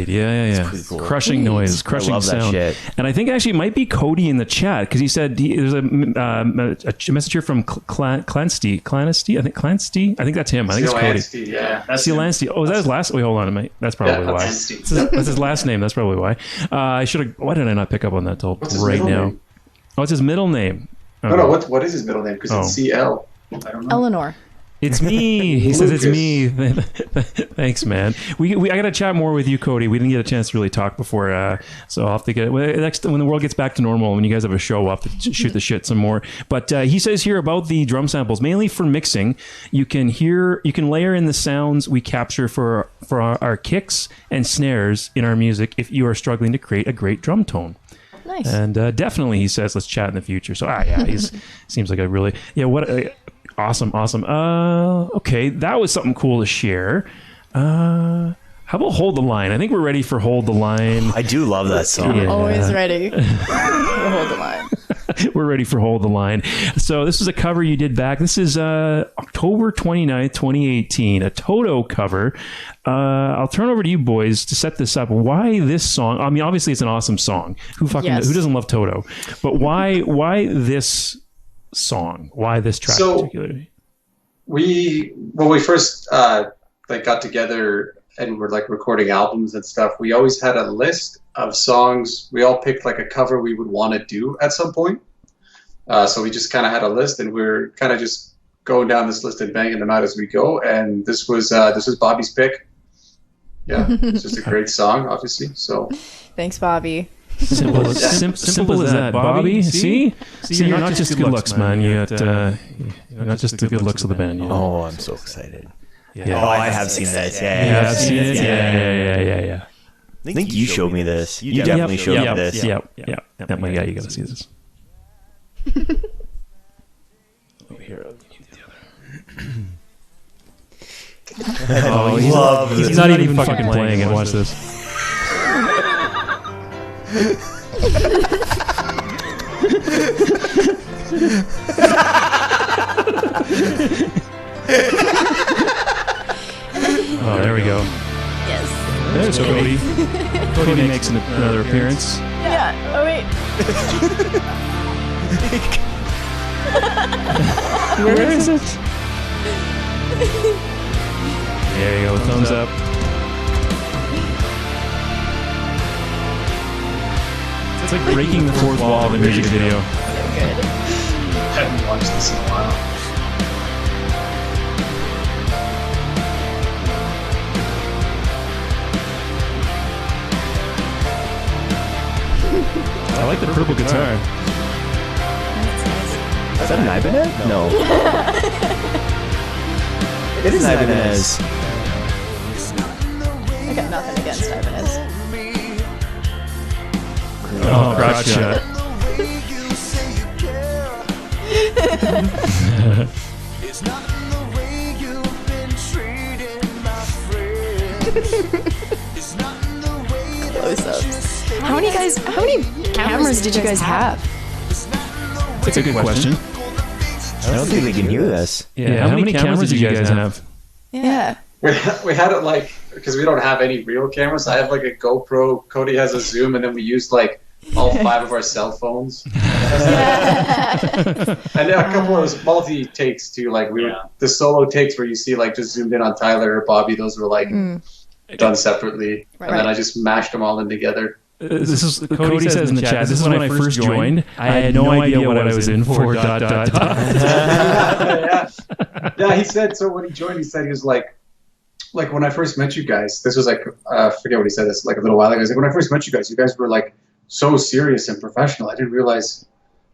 Yeah. Cool. Crushing noise, crushing sound. That shit. And I think actually it might be Cody in the chat, because he said there's a message here from Clancy. I think that's him. I think it's Cody. Yeah, that's Lansty. Oh, is that his last? Wait, hold on a minute. That's probably why. That's his last name. That's probably why. I should have. Why did I not pick up on that till right now? Oh, it's his middle name. No. What is his middle name? Because it's CL. I don't know. Eleanor. It's me. He says it's me. Thanks, man. I got to chat more with you, Cody. We didn't get a chance to really talk before, so I'll have to get next when the world gets back to normal. When you guys have a show, I'll have to shoot the shit some more. But he says here about the drum samples, mainly for mixing. You can layer in the sounds we capture for our kicks and snares in our music if you are struggling to create a great drum tone. Nice. And definitely, he says, let's chat in the future. So he's seems like a really awesome. Okay, that was something cool to share. How about Hold the Line? I think we're ready for Hold the Line. I do love that song. Yeah. Always ready for Hold the Line. We're ready for Hold the Line. So this is a cover you did back. This is October 29th, 2018, a Toto cover. I'll turn over to you boys to set this up. Why this song? I mean, obviously it's an awesome song. Who doesn't love Toto? But why this song? Why this track particularly? When we first got together and were recording albums and stuff, we always had a list of songs. We all picked a cover we would want to do at some point. So we just kind of had a list, and we're kind of just going down this list and banging them out as we go. And this was Bobby's pick. Yeah, it's just a great song, obviously. So thanks, Bobby. Simple as that, Bobby. See, you're not just good looks, man. You're not just the good looks of the band. You know? Oh, I'm so excited. Yeah. Oh, I have seen this. Yeah, I've seen it. Yeah. I think you showed me this. You definitely showed me this. Yeah. My guy, you gotta see this. Over here, I'll give you the other. Oh, he's not even fucking playing it. Watch this. Oh, there we go. Yes. There's Cody. Cody makes another appearance. Yeah. Oh wait. Where is it? There you go. Thumbs up. It's like breaking the fourth wall of the music video. So good. I haven't watched this in a while. I like the purple guitar. That's nice. Is that an Ibanez? No. It is an Ibanez. I got nothing against Ibanez. Oh, crotch shot. Close-ups. How many cameras did you guys have? That's a good question. I don't think they can hear us. Yeah, how many cameras did you guys have? Yeah. We had it like, because we don't have any real cameras. I have like a GoPro. Cody has a Zoom, and then we used like all 5 of our cell phones. And a couple of multi takes too. Like the solo takes where you see like just zoomed in on Tyler or Bobby. Those were like done separately, and then I just mashed them all in together. This is Cody says in the chat. This is when I first joined. I had no idea what I was in for. ... Yeah, he said. So when he joined, he said he was like when I first met you guys. This was like I forget what he said. This like a little while ago. He was like, when I first met you guys were like so serious and professional. I didn't realize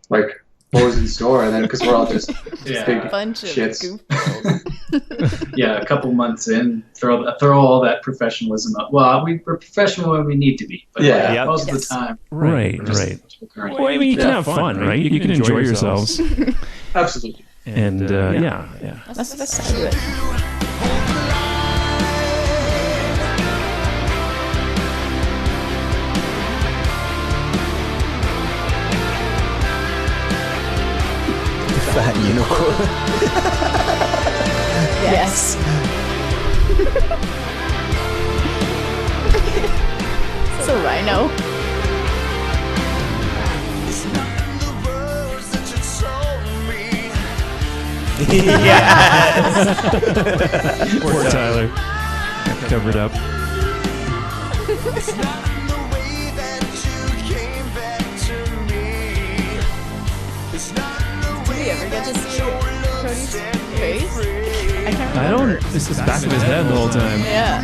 like what was in store. And then because we're all just big bunch shits. Of goofballs. Yeah, a couple months in, throw all that professionalism up. Well, we're professional when we need to be, but most of the time, right. Well, I mean, you can have fun, right? You can enjoy yourselves. Absolutely. And yeah. That's the best side of it. Fat unicorn. Yes. It's a rhino. Yes. Poor Tyler. Covered up. Did we ever get to see Cody's face? I can't remember. I don't. It's the back of his head the whole time. Yeah.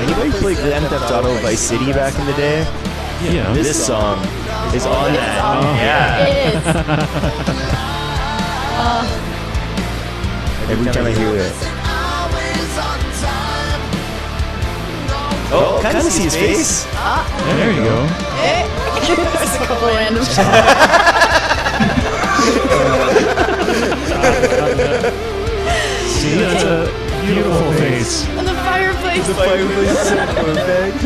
Anybody play Grand Theft Auto Vice City back in the day? Yeah. This song is on that. Yeah. It is. Every time I hear it. Oh, kind of see his face. There you go. There's a couple random shots. See, that's a beautiful face. And the fireplace. The fireplace is so perfect.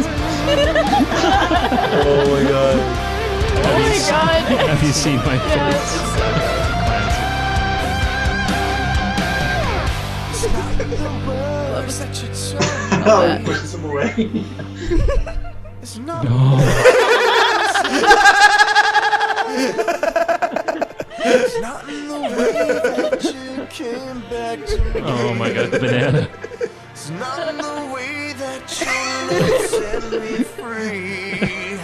Oh my god. Oh my god. Have you seen my face? Oh, he pushes him away. Oh my god, the banana. It's not the way that you set me free.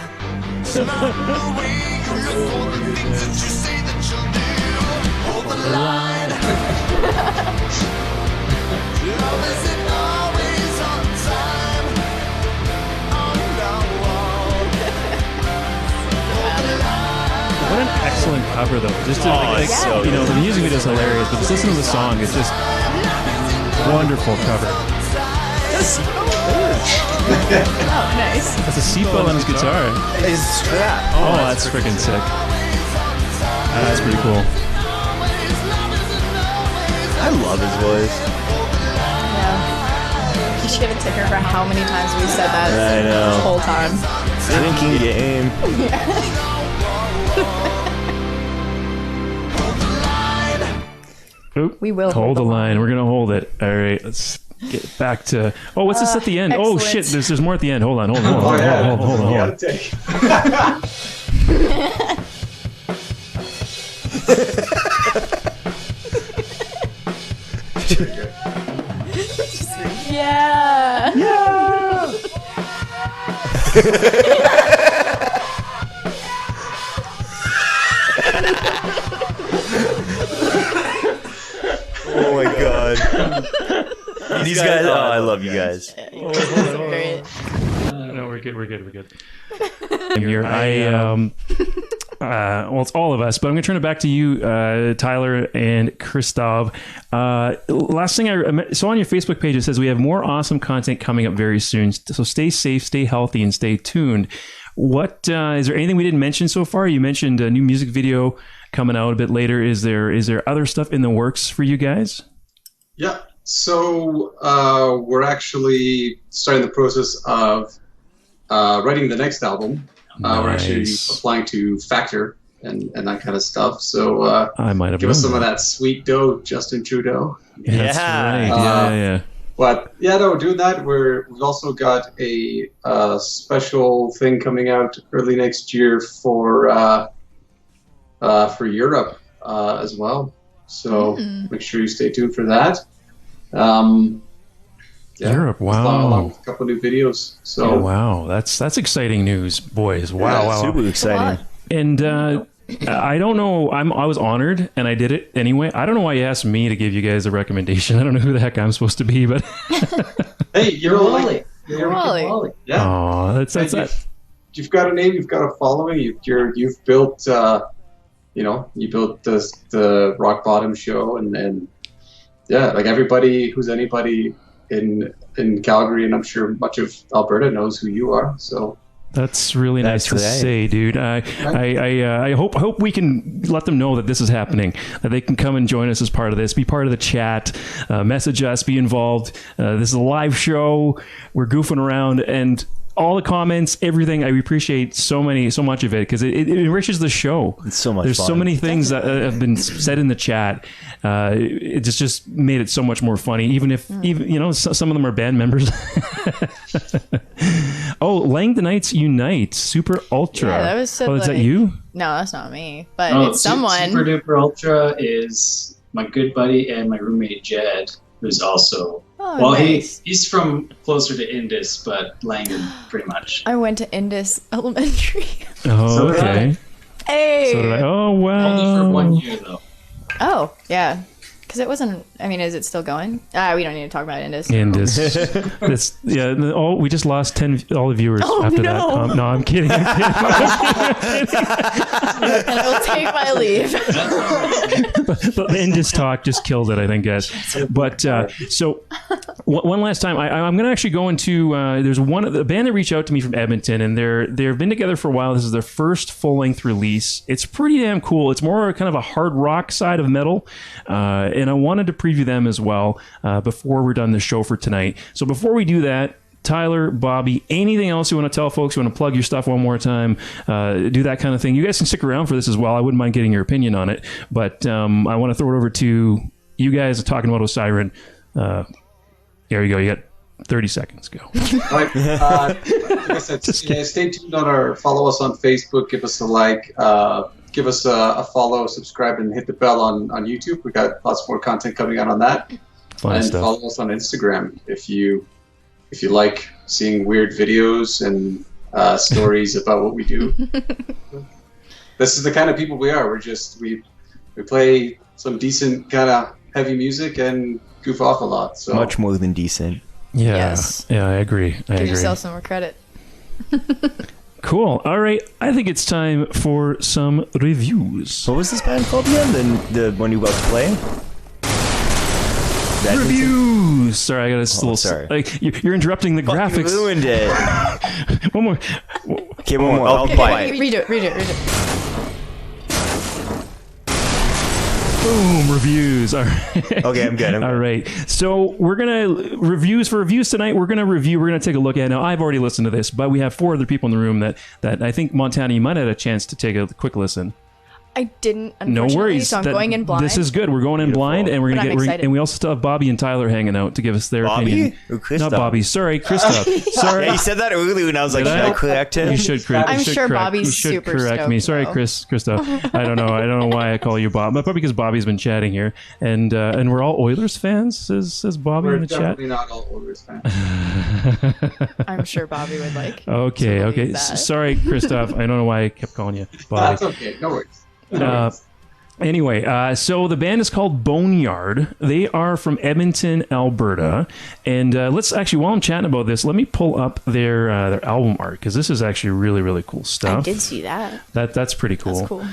It's not the way you look or the things that you say that you'll do. Hold the line. Love isn't always on time. On the wall. Hold the line. What an excellent cover, though. Just to, you know, the music video is hilarious, but just listen to the song. It's just wonderful cover. Oh, nice. That's a seatbelt on his guitar. His strap. Oh, that's freaking sick. That's pretty cool. I love his voice. Yeah. You should give a ticker for how many times we said that I know. the whole time. Drinking game. Oop. We will hold the line. We're gonna hold it. All right, let's get back to. Oh, what's this at the end? Oh excellent. shit! There's more at the end. Hold on. Hold on. Oh, yeah. Hold You on. gotta take. Yeah. Oh my god. These guys, oh, I love you guys. Great. No, we're good. Here, well, it's all of us, but I'm going to turn it back to you, Tyler and Krzysztof. Last thing I saw on your Facebook page, it says we have more awesome content coming up very soon. So stay safe, stay healthy, and stay tuned. What is there anything we didn't mention so far? You mentioned a new music video coming out a bit later. Is there other stuff in the works for you guys? Yeah. So we're actually starting the process of writing the next album. We're actually applying to Factor and that kind of stuff. So I might have give us some of that sweet dough, Justin Trudeau. That's right. Yeah. But yeah, no, doing that, we've also got a special thing coming out early next year for Europe as well. So make sure you stay tuned for that. Europe, wow! Along with a couple new videos. So wow, that's exciting news, boys. Wow, super exciting. And I don't know. I was honored, and I did it anyway. I don't know why you asked me to give you guys a recommendation. I don't know who the heck I'm supposed to be, but hey, you're Wally. You're Wally. Yeah. Oh, that's that. You've got a name. You've got a following. You've built. You built the Rock Bottom show, and yeah, like everybody who's anybody in Calgary, and I'm sure much of Alberta knows who you are. So that's really nice to say, dude. I hope we can let them know that this is happening, that they can come and join us as part of this, be part of the chat, message us, be involved. This is a live show. We're goofing around, and all the comments, everything, I appreciate so much of it, because it enriches the show. It's so much There's fun. so many things that have been said in the chat. It just made it so much more funny, even if some of them are band members. Oh, Langdonites Unite Super Ultra. Yeah, that was said, is that you? No, that's not me, but it's someone. Super Duper Ultra is my good buddy and my roommate Jed, who's also nice. he's from closer to Indus, but Langdon pretty much. I went to Indus Elementary. Oh, So okay. Hey. So did I. Oh, wow. Only for 1 year though. Oh, yeah. Because it wasn't. I mean, is it still going? We don't need to talk about Indus. We just lost all the viewers after that. No, I'm kidding. And I will take my leave. The Indus talk just killed it, I think, guys. But so one last time, I'm going to actually go into. There's a band that reached out to me from Edmonton, and they've been together for a while. This is their first full length release. It's pretty damn cool. It's more kind of a hard rock side of metal. And I wanted to preview them as well before we're done the show for tonight. So before we do that, Tyler, Bobby, anything else you want to tell folks? You want to plug your stuff one more time? Do that kind of thing. You guys can stick around for this as well. I wouldn't mind getting your opinion on it. But I want to throw it over to you guys talking about Osyron. There you go. You got 30 seconds. Go. All right. Like I said, stay tuned follow us on Facebook. Give us a like. Give us a follow, subscribe, and hit the bell on YouTube. We got lots more content coming out on that. Fun stuff. Follow us on Instagram if you like seeing weird videos and stories about what we do. This is the kind of people we are. We play some decent kind of heavy music and goof off a lot. So much more than decent. Yeah. Yes. Yeah, I agree. Give yourself some more credit. Cool. All right. I think it's time for some reviews. What was this band called again? The one you about to play? Reviews. Sorry, I got a little. Sorry. Like you're interrupting the graphics. You ruined it. One more. Okay, one more. I'll quiet. Read it. Boom, reviews. All right. Okay, I'm good. All right. So we're gonna reviews tonight. We're gonna take a look at. Now I've already listened to this, but we have 4 other people in the room that I think Montanna, you might have had a chance to take a quick listen. I didn't. No worries. So I'm going in blind. This is good. We're going in blind, and we're gonna But I'm excited. and we also still have Bobby and Tyler hanging out to give us their opinion. Or Krzysztof? Not Bobby. Sorry, Krzysztof. Sorry. Yeah, you said that earlier, and I was like, should I correct him? You should correct. I'm you should sure correct, Bobby's you should super correct me. stoked, Sorry, though. Krzysztof. I don't know why I call you Bob, but probably because Bobby's been chatting here, and we're all Oilers fans. Says Bobby we're in the chat. definitely not all Oilers fans. I'm sure Bobby would like. Okay. that. Sorry, Krzysztof. I don't know why I kept calling you Bobby. That's okay. No worries. Anyway, so the band is called Boneyard. They are from Edmonton, Alberta. And let's actually, while I'm chatting about this, let me pull up their album art, because this is actually really, really cool stuff. I did see that. That's pretty cool. That's cool.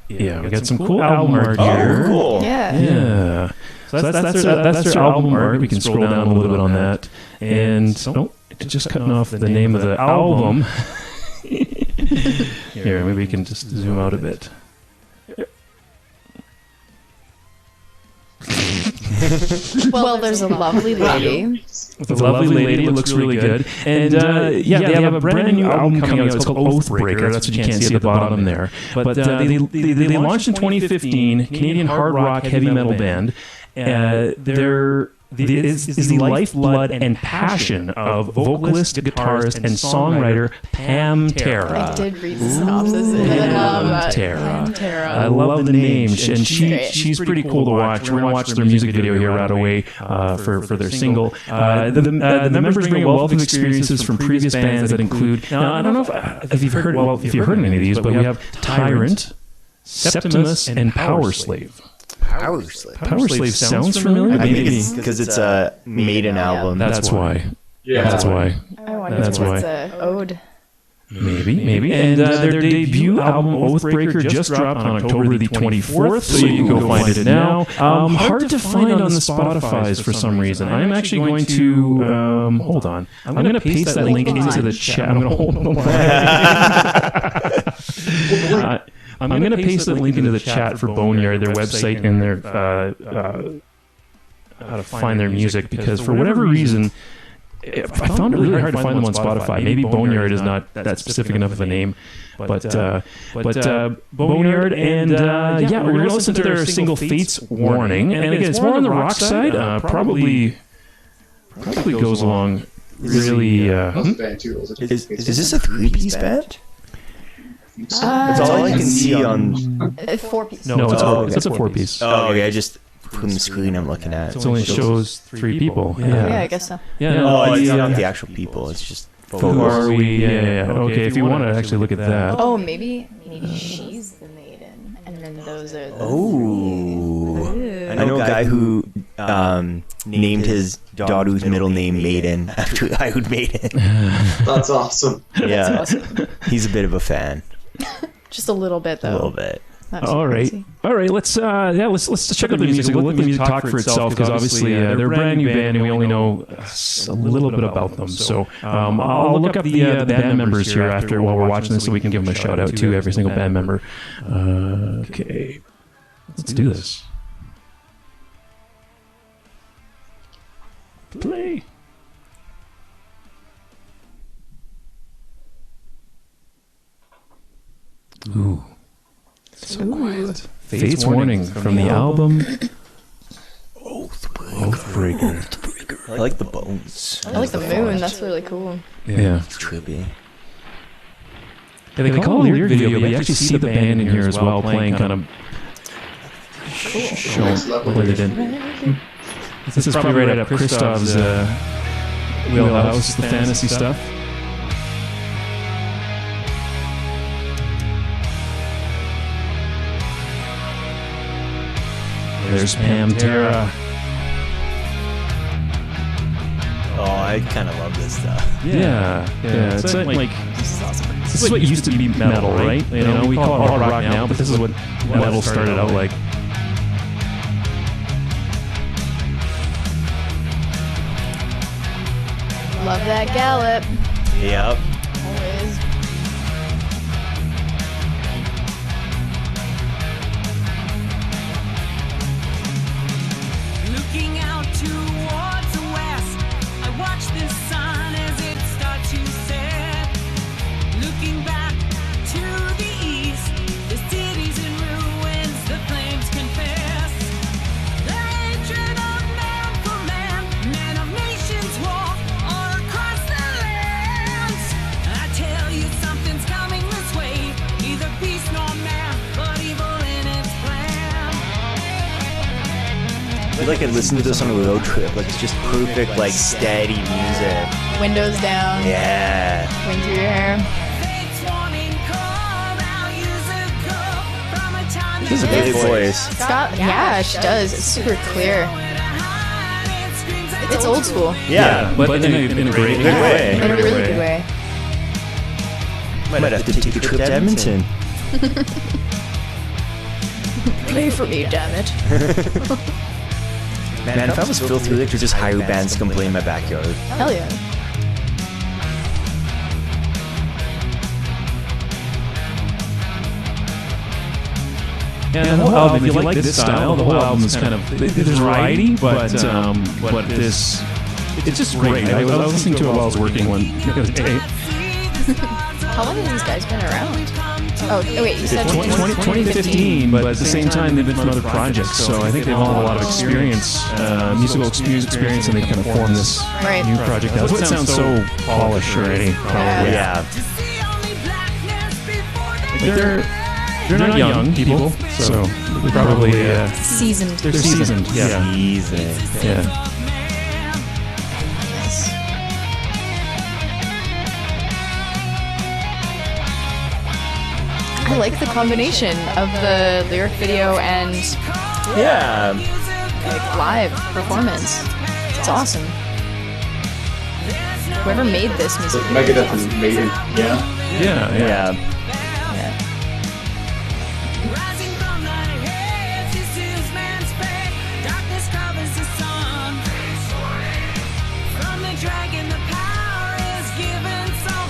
Yeah, we got some cool album art here. Cool. Yeah. So that's their album art. We can scroll down a little bit on that. And it's just cutting off the name of the album. Here, maybe we can just zoom out a bit. Well, there's a lovely lady. It's a lovely lady. It looks really good. And they have a brand new album coming out. It's called Oathbreaker. That's what you can't see at the bottom there. But they launched in 2015. Canadian hard rock heavy metal band. Is the lifeblood and passion of vocalist, guitarist, and songwriter Pam Tara. I did read the synopsis, and I love that. Pam Tara. I love the name, and she's pretty cool to watch. We're going to watch their music video here right away for their single. The members bring a wealth of experiences from previous bands that include. Now, I don't know if you've heard any of these, but we have Tyrant, Septimus, and Power Slave. Power Slave sounds familiar. I think it's because it's a Maiden album. That's why. Yeah. That's why. I wonder if it's an ode. Maybe. And their debut album, Oathbreaker, just dropped on October the 24th, so you can go find it now. Hard to find on the Spotify's for some reason. I'm actually going to... hold on. I'm going to paste that link into the chat. I'm going to hold the line. I'm going to paste the link into the chat for Boneyard, their website, and their how to find their music, because for whatever reason, I found it really hard to find them on Spotify. Maybe Boneyard is not that specific enough of a name, but Boneyard, and we're going to listen to their single "Fate's Warning," and again, it's more on the rock side. Probably goes along really. Is this a 3-piece band? That's all I can see on. 4-piece. No, it's a 4-piece. Oh, okay. I just from the screen I'm looking at. It only shows 3 people. Yeah, I guess so. Yeah, it's not the actual people. It's just photos. Who are we? Yeah. Okay, if you want to actually look at that. Oh, maybe she's the maiden, and then those are the. Oh. I know a guy who named his daughter's middle name Maiden after Iron Maiden. That's awesome. Yeah, That's awesome. He's a bit of a fan. Just a little bit, though. A little bit. All right. Let's check out the music. We'll let the music talk for itself, because obviously they're a brand new band and we only know a little bit about them. So I'll look up the band members here after while we're watching this, so we can give them a shout out to every single band member. Okay, let's do this. Play. Ooh. So quiet. Fate's Warning from the album Oathbreaker. I like the bones. I like the moon. That's really cool. Yeah. It's trippy. Yeah, they call it a lyric video, but you actually see the band in here as well, playing kind of showing what they did. This is probably right up Krzysztof's wheelhouse, the fantasy stuff. There's Pam Tara. Oh, I kind of love this stuff. Yeah. It's like This is awesome. this is what used to be metal, right? You know, we call it hard rock now, but this is what metal started out like. Love that gallop. Yep. Always. Looking out towards the west, I watch the sun as it starts to set. Looking back to the east, the city's in ruins, the flames confess. The hatred of man for man, men of nations war all across the lands. I tell you something's coming this way, neither peace nor man, but evil in its plan. I feel like I listened to this on a road trip. Like, it's just perfect, like, steady music. Windows down. Yeah. Wind through your hair. Fate's warning call. This is a great voice. Yeah, she does. It's super clear. It's old school. Yeah, but in a great good way. In a really good way. Might have to take a trip to Edmonton. Play for me, damn it. Man, if I was filthy rich, I'd just hire bands to come play in my backyard. Hell yeah. Yeah, the whole album, if you like this style, the whole album is kind of, there's variety, but this, it's just great. I was listening to it while I was working one. How long have these guys been around? Oh, wait, you said 2015, but at the same time, they've been from other projects, so I think they've all had a lot of experience, musical experience, and they kind of formed this new project. That's what sounds so polished already, probably. Yeah. Like they're not young people, so they're probably seasoned. They're seasoned. Yeah. Seasoned. Yeah. I like the combination of the lyric video and like live performance. It's awesome. Whoever made this music video. Megadeth and Maiden. Yeah.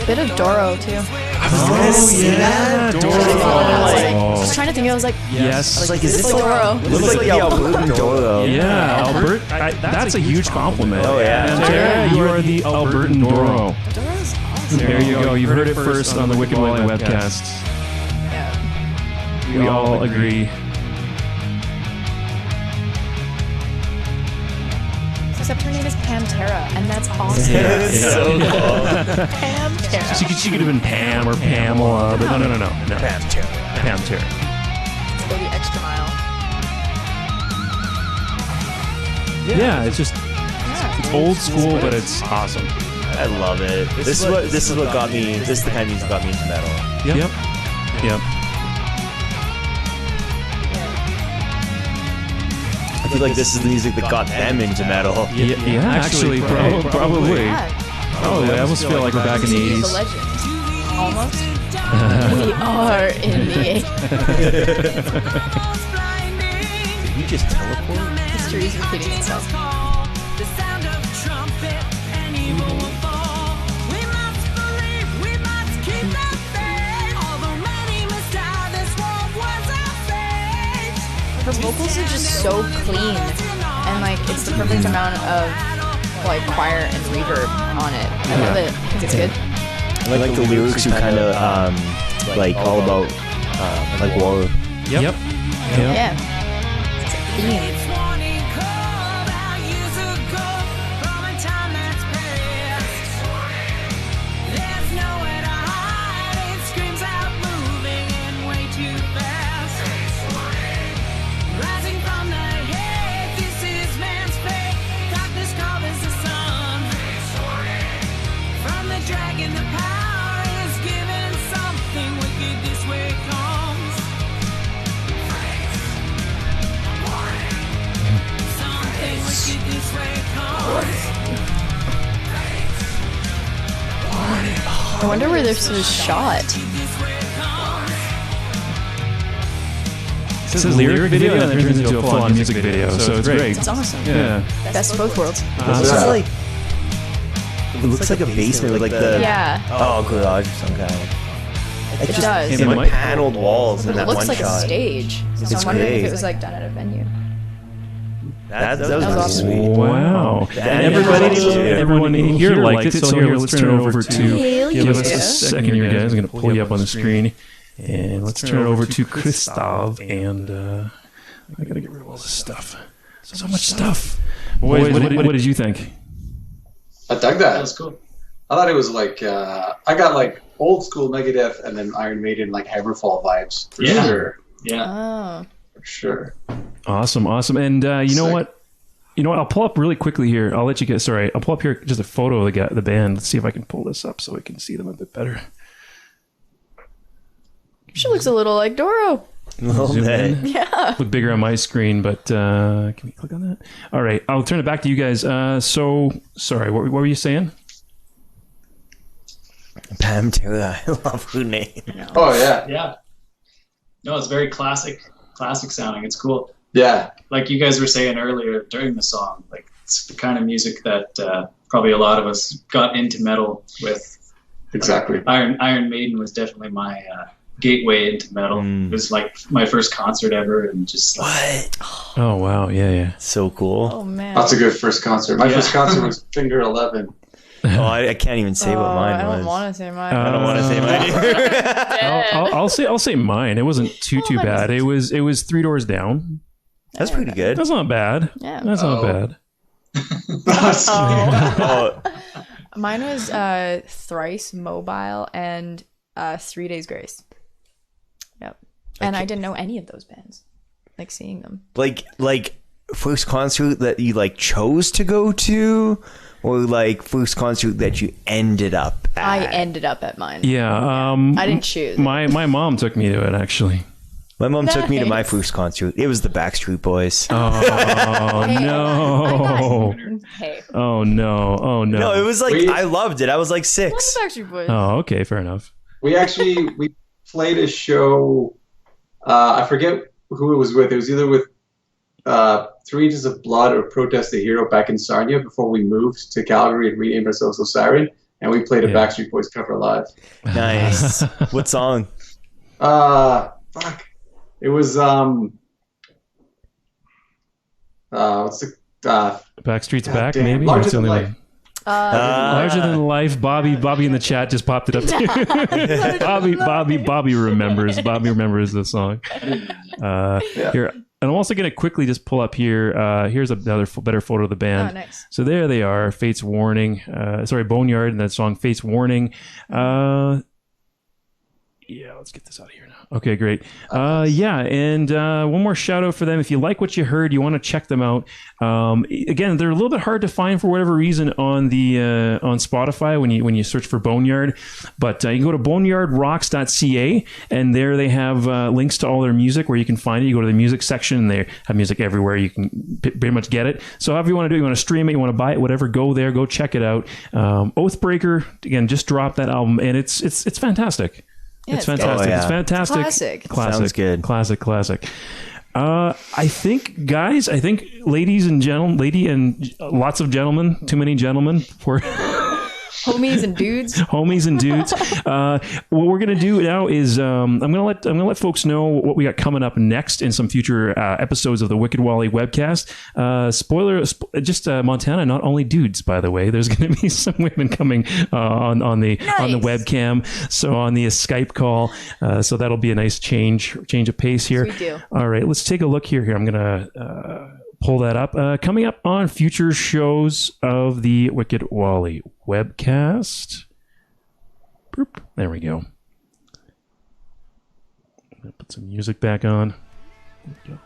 Bit of Doro too. Oh yeah, Doro. I was trying to think. I was like, Yes. I was like, is this like Doro. It looks like the Albertan Doro. Yeah, Albert. That's a huge compliment. Oh, yeah. Pantera, you are the Albertan Doro. Doro's awesome. There you go. You heard it first on the Wicked Wally webcast. Yeah. We all agree. Except her name is Pantera, and that's awesome. It's so cool. Pantera. She could have been Pam or Pamela, but no. Pantera. Pantera. Let's go the extra mile. Yeah, it's just it's old school, but it's awesome. I love it. This is what got me. This is the kind of music that got me into metal. Yep. I feel like this is the music that got them into metal. Yeah, actually, probably. Oh, I almost feel like we're back in the The 80s. legend. Almost. We are in the 80s. Did we just teleport? History is repeating itself. The sound of trumpet and evil fall. We must believe, we must keep the faith. Although many must die, this world was our fate. Her vocals are just so clean, and like it's the perfect amount of like choir and reverb on it. I love it. I think it's good. I like the lyrics are kind of like all about like war. Yep. Yeah. It's a theme. It's warning call out years ago from a time that's past. There's nowhere to hide. It screams out, moving and way too fast. Rising from the head, this is man's fate. Darkness covers the sun. From the dragon, the power is given. Something wicked this way comes. Something wicked this way comes. I wonder where this was shot. It says lyric video and then turns into a full-on music video, so it's great. It's awesome. Yeah. Best of both worlds. This is like it looks like a basement with like the Yeah. garage or some kind. It does. It It's might- like paneled walls in It that looks one like a shot. stage. So It's I'm wondering if great. it was like done at a venue. That was That was pretty awesome. sweet. Wow. And everyone in here liked it, so here, let's turn it over to, Hell give us yeah. a second here, guys. I'm going to pull you up on the screen. And let's turn it over to Krzysztof. And I got to get rid of all this stuff. So much stuff. Boys, what did you think? I dug that. That was cool. I thought it was like I got like old school Megadeth and then Iron Maiden like Hammerfall vibes for Yeah. sure. Yeah. Oh. For sure. Awesome. And you know Sick. what? I'll pull up really quickly here. I'll let you get. Sorry, I'll pull up here just a photo of the band. Let's see if I can pull this up so we can see them a bit better. She looks a little like Doro. A little Zoom bit. in. Yeah. Look bigger on my screen, but can we click on that? All right, I'll turn it back to you guys. So, sorry, what were you saying? Pam Tara, I love her name. Oh yeah, Yeah. No, it's very classic sounding. It's cool. yeah. Like you guys were saying earlier during the song, like it's the kind of music that probably a lot of us got into metal with. Exactly. Iron Maiden was definitely my gateway into metal. It was like my first concert ever, and just What? Oh, wow. Yeah. So cool. Oh man. That's a good first concert. My first concert was Finger 11. Oh, I can't even say what mine I was. don't want to say mine. I don't want to say mine either. I'll say mine. It wasn't too mine bad. It was Three Doors Down. That's pretty good. That's not bad. Yeah. That's not bad. Oh, Mine was Thrice Mobile and 3 Days Grace. Yep. And I didn't know any of those bands. Like seeing them. like first concert that you like chose to go to, or like first concert that you ended up at? I ended up at mine. Yeah. I didn't choose. My mom took me to it, actually. My mom took me to my Nice. first concert. It was the Backstreet Boys. Oh, no. Hey. Oh, no. Oh, no. No, it was like, We- I loved it. I was like What's 6. Backstreet Boys? Oh, okay. Fair enough. We played a show. I forget who it was with. It was either with 3 Inches of Blood or Protest the Hero back in Sarnia before we moved to Calgary and renamed ourselves Osyron. And we played a Yeah. Backstreet Boys cover live. Nice. What song? Fuck. It was what's the Backstreet's God Back, damn. maybe? Larger That's the Than only Life. one. Larger Than Life. Bobby in the chat just popped it up too. Bobby remembers. Bobby remembers the song. Here, and I'm also going to quickly just pull up here. Here's another better photo of the band. Oh, nice. So there they are. Fate's Warning. Boneyard and that song Fate's Warning. Yeah, let's get this out of here now. Okay, great. And one more shout out for them. If you like what you heard, you want to check them out. Again, they're a little bit hard to find for whatever reason on the on Spotify when you search for Boneyard. But you can go to boneyardrocks.ca, and there they have links to all their music where you can find it. You go to the music section, and they have music everywhere. You can pretty much get it. So however you want to do it, you want to stream it, you want to buy it, whatever, go there, go check it out. Oathbreaker, again, just dropped that album, and it's fantastic. Yeah, It's fantastic. Oh, yeah. It's fantastic. Classic. Sounds good. Classic. I think, ladies and gentlemen, lots of gentlemen, too many gentlemen for Homies and dudes. homies and dudes. What we're gonna do now is I'm gonna let folks know what we got coming up next in some future episodes of the Wicked Wally webcast. Montana, not only dudes, by the way. There's gonna be some women coming on the webcam, so on the Skype call. So that'll be a nice change of pace here. Sweet deal. All right, let's take a look here. I'm gonna pull that up. Coming up on future shows of the Wicked Wally webcast. Boop. There we go. Put some music back on. There we go.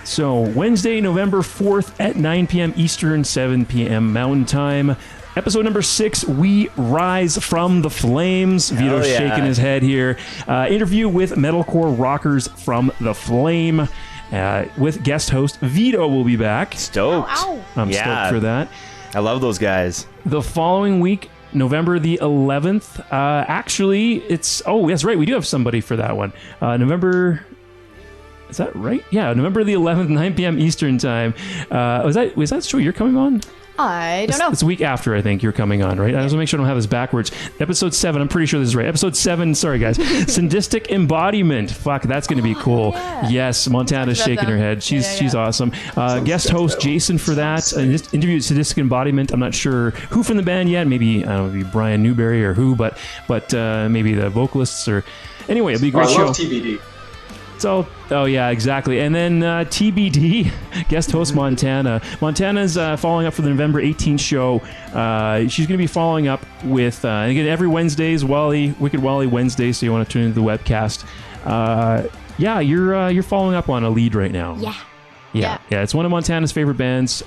So, Wednesday, November 4th at 9 p.m. Eastern, 7 p.m. Mountain Time. Episode number 6, We Rise from the Flames. Vito's yeah. shaking his head here. Interview with metalcore rockers from The Flame. With guest host Vito will be back. Stoked. I'm stoked for that. I love those guys. The following week, November the 11th. Actually, it's... Oh, that's right. We do have somebody for that one. November... Is that right? Yeah, November the 11th, 9 p.m. Eastern Time. Was that true? You're coming on? I don't know. It's a week after, I think, you're coming on, right? I just want to make sure I don't have this backwards. Episode 7, I'm pretty sure this is right. Episode 7, sorry guys. Sadistic Embodiment. Fuck, that's going to be cool. yeah. Yes, Montana's Talked about shaking her them. head. She's Yeah. awesome. Guest host Jason for that. Interview with Sadistic Embodiment. I'm not sure who from the band yet. Maybe, I don't know, maybe Brian Newberry or who, but maybe the vocalists or... Anyway, it'll be a great I show. love TBD. Oh yeah, exactly. And then TBD, guest host Montanna. Montana's following up for the November 18th show. She's going to be following up with, and again, every Wednesday is Wicked Wally Wednesday, so you want to tune into the webcast. You're following up on a lead right now. Yeah. Yeah, it's one of Montana's favorite bands.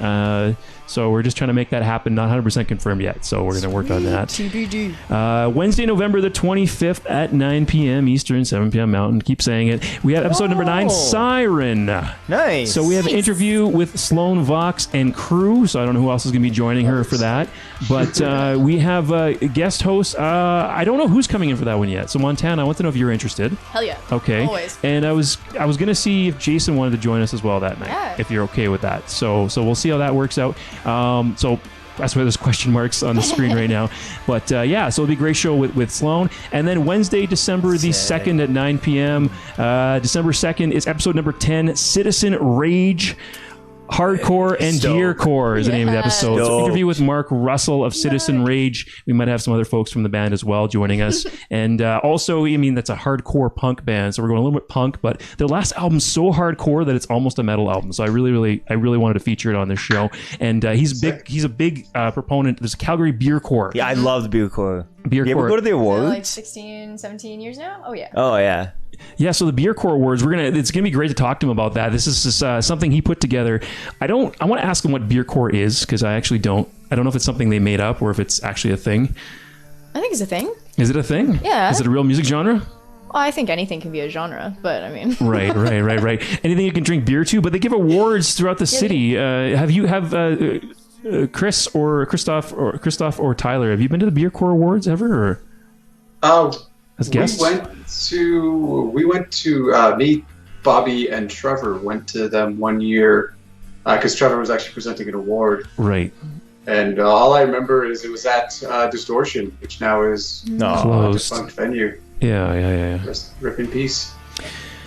So we're just trying to make that happen. Not 100% confirmed yet, so we're going to work on that. TBD. Wednesday, November the 25th at 9 p.m. Eastern, 7 p.m. Mountain. Keep saying it. We have episode number 9, Siren. Nice. So we have an interview with Sloan Vox and crew. So I don't know who else is going to be joining her for that. But we have a guest host. I don't know who's coming in for that one yet. So Montana, I want to know if you're interested. Hell yeah. Okay. Always. And I was going to see if Jason wanted to join us as well that night. Yeah. If you're okay with that. So we'll see how that works out. So that's why there's question marks on the screen right now. But so it'll be a great show with Sloan. And then Wednesday, December the 2nd at 9 p.m. December 2nd is episode number 10, Citizen Rage. Hardcore and Deercore is the name of the episode. It's an interview with Mark Russell of Citizen Rage. We might have some other folks from the band as well joining us. And also, that's a hardcore punk band, so we're going a little bit punk, but their last album's so hardcore that it's almost a metal album. So I really wanted to feature it on this show. And he's a big proponent. There's a Calgary Beer Corps. Yeah, I love the Beer Corps. Beer You Corps. ever go to the awards? Like 16, 17 years now? Oh, yeah. Oh, yeah. Yeah, so the Beer Corps Awards, it's gonna be great to talk to him about that. This is something he put together. I want to ask him what Beer Corps is, because I actually don't. I don't know if it's something they made up or if it's actually a thing. I think it's a thing. Is it a thing? Yeah. Is it a real music genre? Well, I think anything can be a genre, but I mean... Right. Anything you can drink beer to, but they give awards throughout the city. Chris or Krzysztof or Tyler, have you been to the Beer Corps Awards ever? Or as guests? We went to me, Bobby, and Trevor went to them one year because Trevor was actually presenting an award. Right. And all I remember is it was at Distortion, which now is a defunct venue. Yeah. Rest, rip in peace.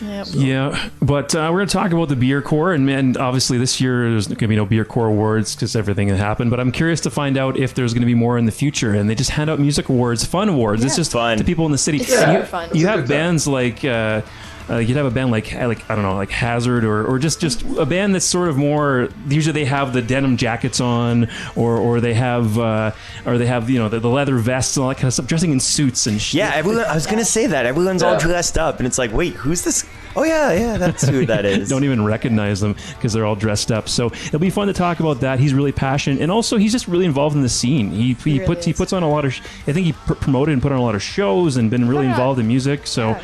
Yep. Yeah, but we're going to talk about the Beer Corps, and obviously this year there's going to be no Beer Corps Awards because everything that happened, but I'm curious to find out if there's going to be more in the future, and they just hand out music awards, fun awards. Yeah. It's just fun to people in the city. It's super fun. You have bands like... you'd have a band like I don't know, like Hazard or just a band that's sort of more. Usually they have the denim jackets on, or they have the leather vests and all that kind of stuff, dressing in suits and shit. Yeah, everyone. I was gonna say that everyone's all dressed up, and it's like, wait, who's this? Oh yeah, that's who that is. Don't even recognize them because they're all dressed up. So it'll be fun to talk about that. He's really passionate, and also he's just really involved in the scene. He puts on a lot of. I think he promoted and put on a lot of shows and been really involved in music. So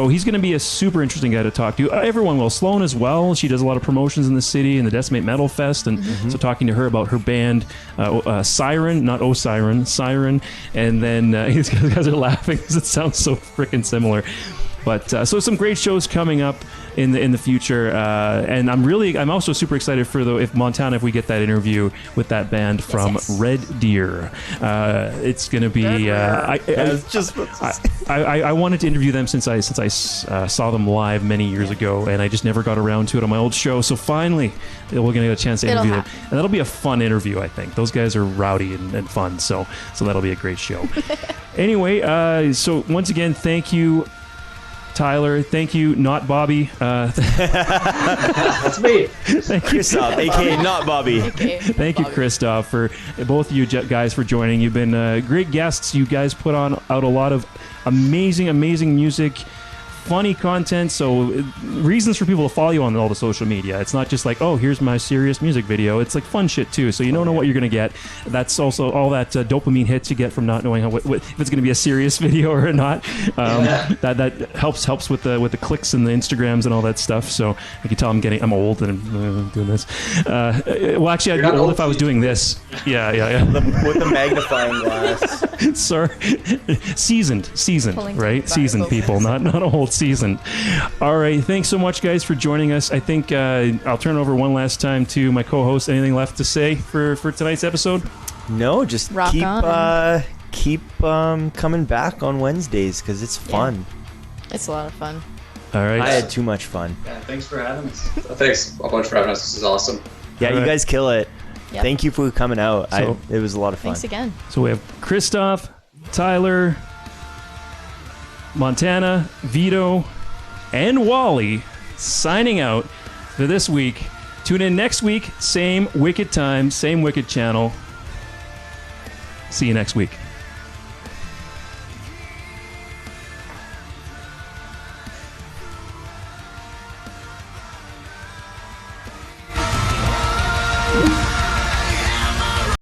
he's going to be a super interesting guy to talk to. Everyone will. Sloan as well. She does a lot of promotions in the city and the Decimate Metal Fest, and so talking to her about her band, Siren, not Osyron, Siren, and then these guys are laughing because it sounds so freaking similar. But so some great shows coming up in the future, and I'm also super excited for if Montanna, if we get that interview with that band from Red Deer. It's going to be. I wanted to interview them since I saw them live many years ago, and I just never got around to it on my old show. So finally, we're going to get a chance to interview them, and that'll be a fun interview. I think those guys are rowdy and fun, so that'll be a great show. Anyway, so once again, thank you, Tyler. Thank you, not Bobby. That's me. Thank you, Krzysztof, aka not Bobby. Thank you, Krzysztof, for both of you guys for joining. You've been great guests. You guys put out a lot of amazing music, funny content, so reasons for people to follow you on all the social media. It's not just like, oh, here's my serious music video. It's like fun shit too, so you don't know what you're gonna get. That's also all that dopamine hits you get from not knowing what if it's gonna be a serious video or not. That helps with the clicks and the Instagrams and all that stuff. So I can tell I'm old and I'm doing this. Well, actually, I'd be old if I was doing this. Yeah. With the magnifying glass. Sorry, seasoned, Pulling right? Seasoned people, not old. Season. All right, thanks so much, guys, for joining us. I think I'll turn over one last time to my co-host. Anything left to say for tonight's episode? No, just Rock keep coming back on Wednesdays because it's fun. It's a lot of fun. All right, I had too much fun. Yeah, thanks for having us. Thanks a bunch for having us. This is awesome. Yeah, All you right. guys kill it. Yep. Thank you for coming out. So- It was a lot of fun. Thanks again. so we have Krzysztof, Tyler, Montanna, Vito, and Wally signing out for this week. Tune in next week, same wicked time, same wicked channel. See you next week.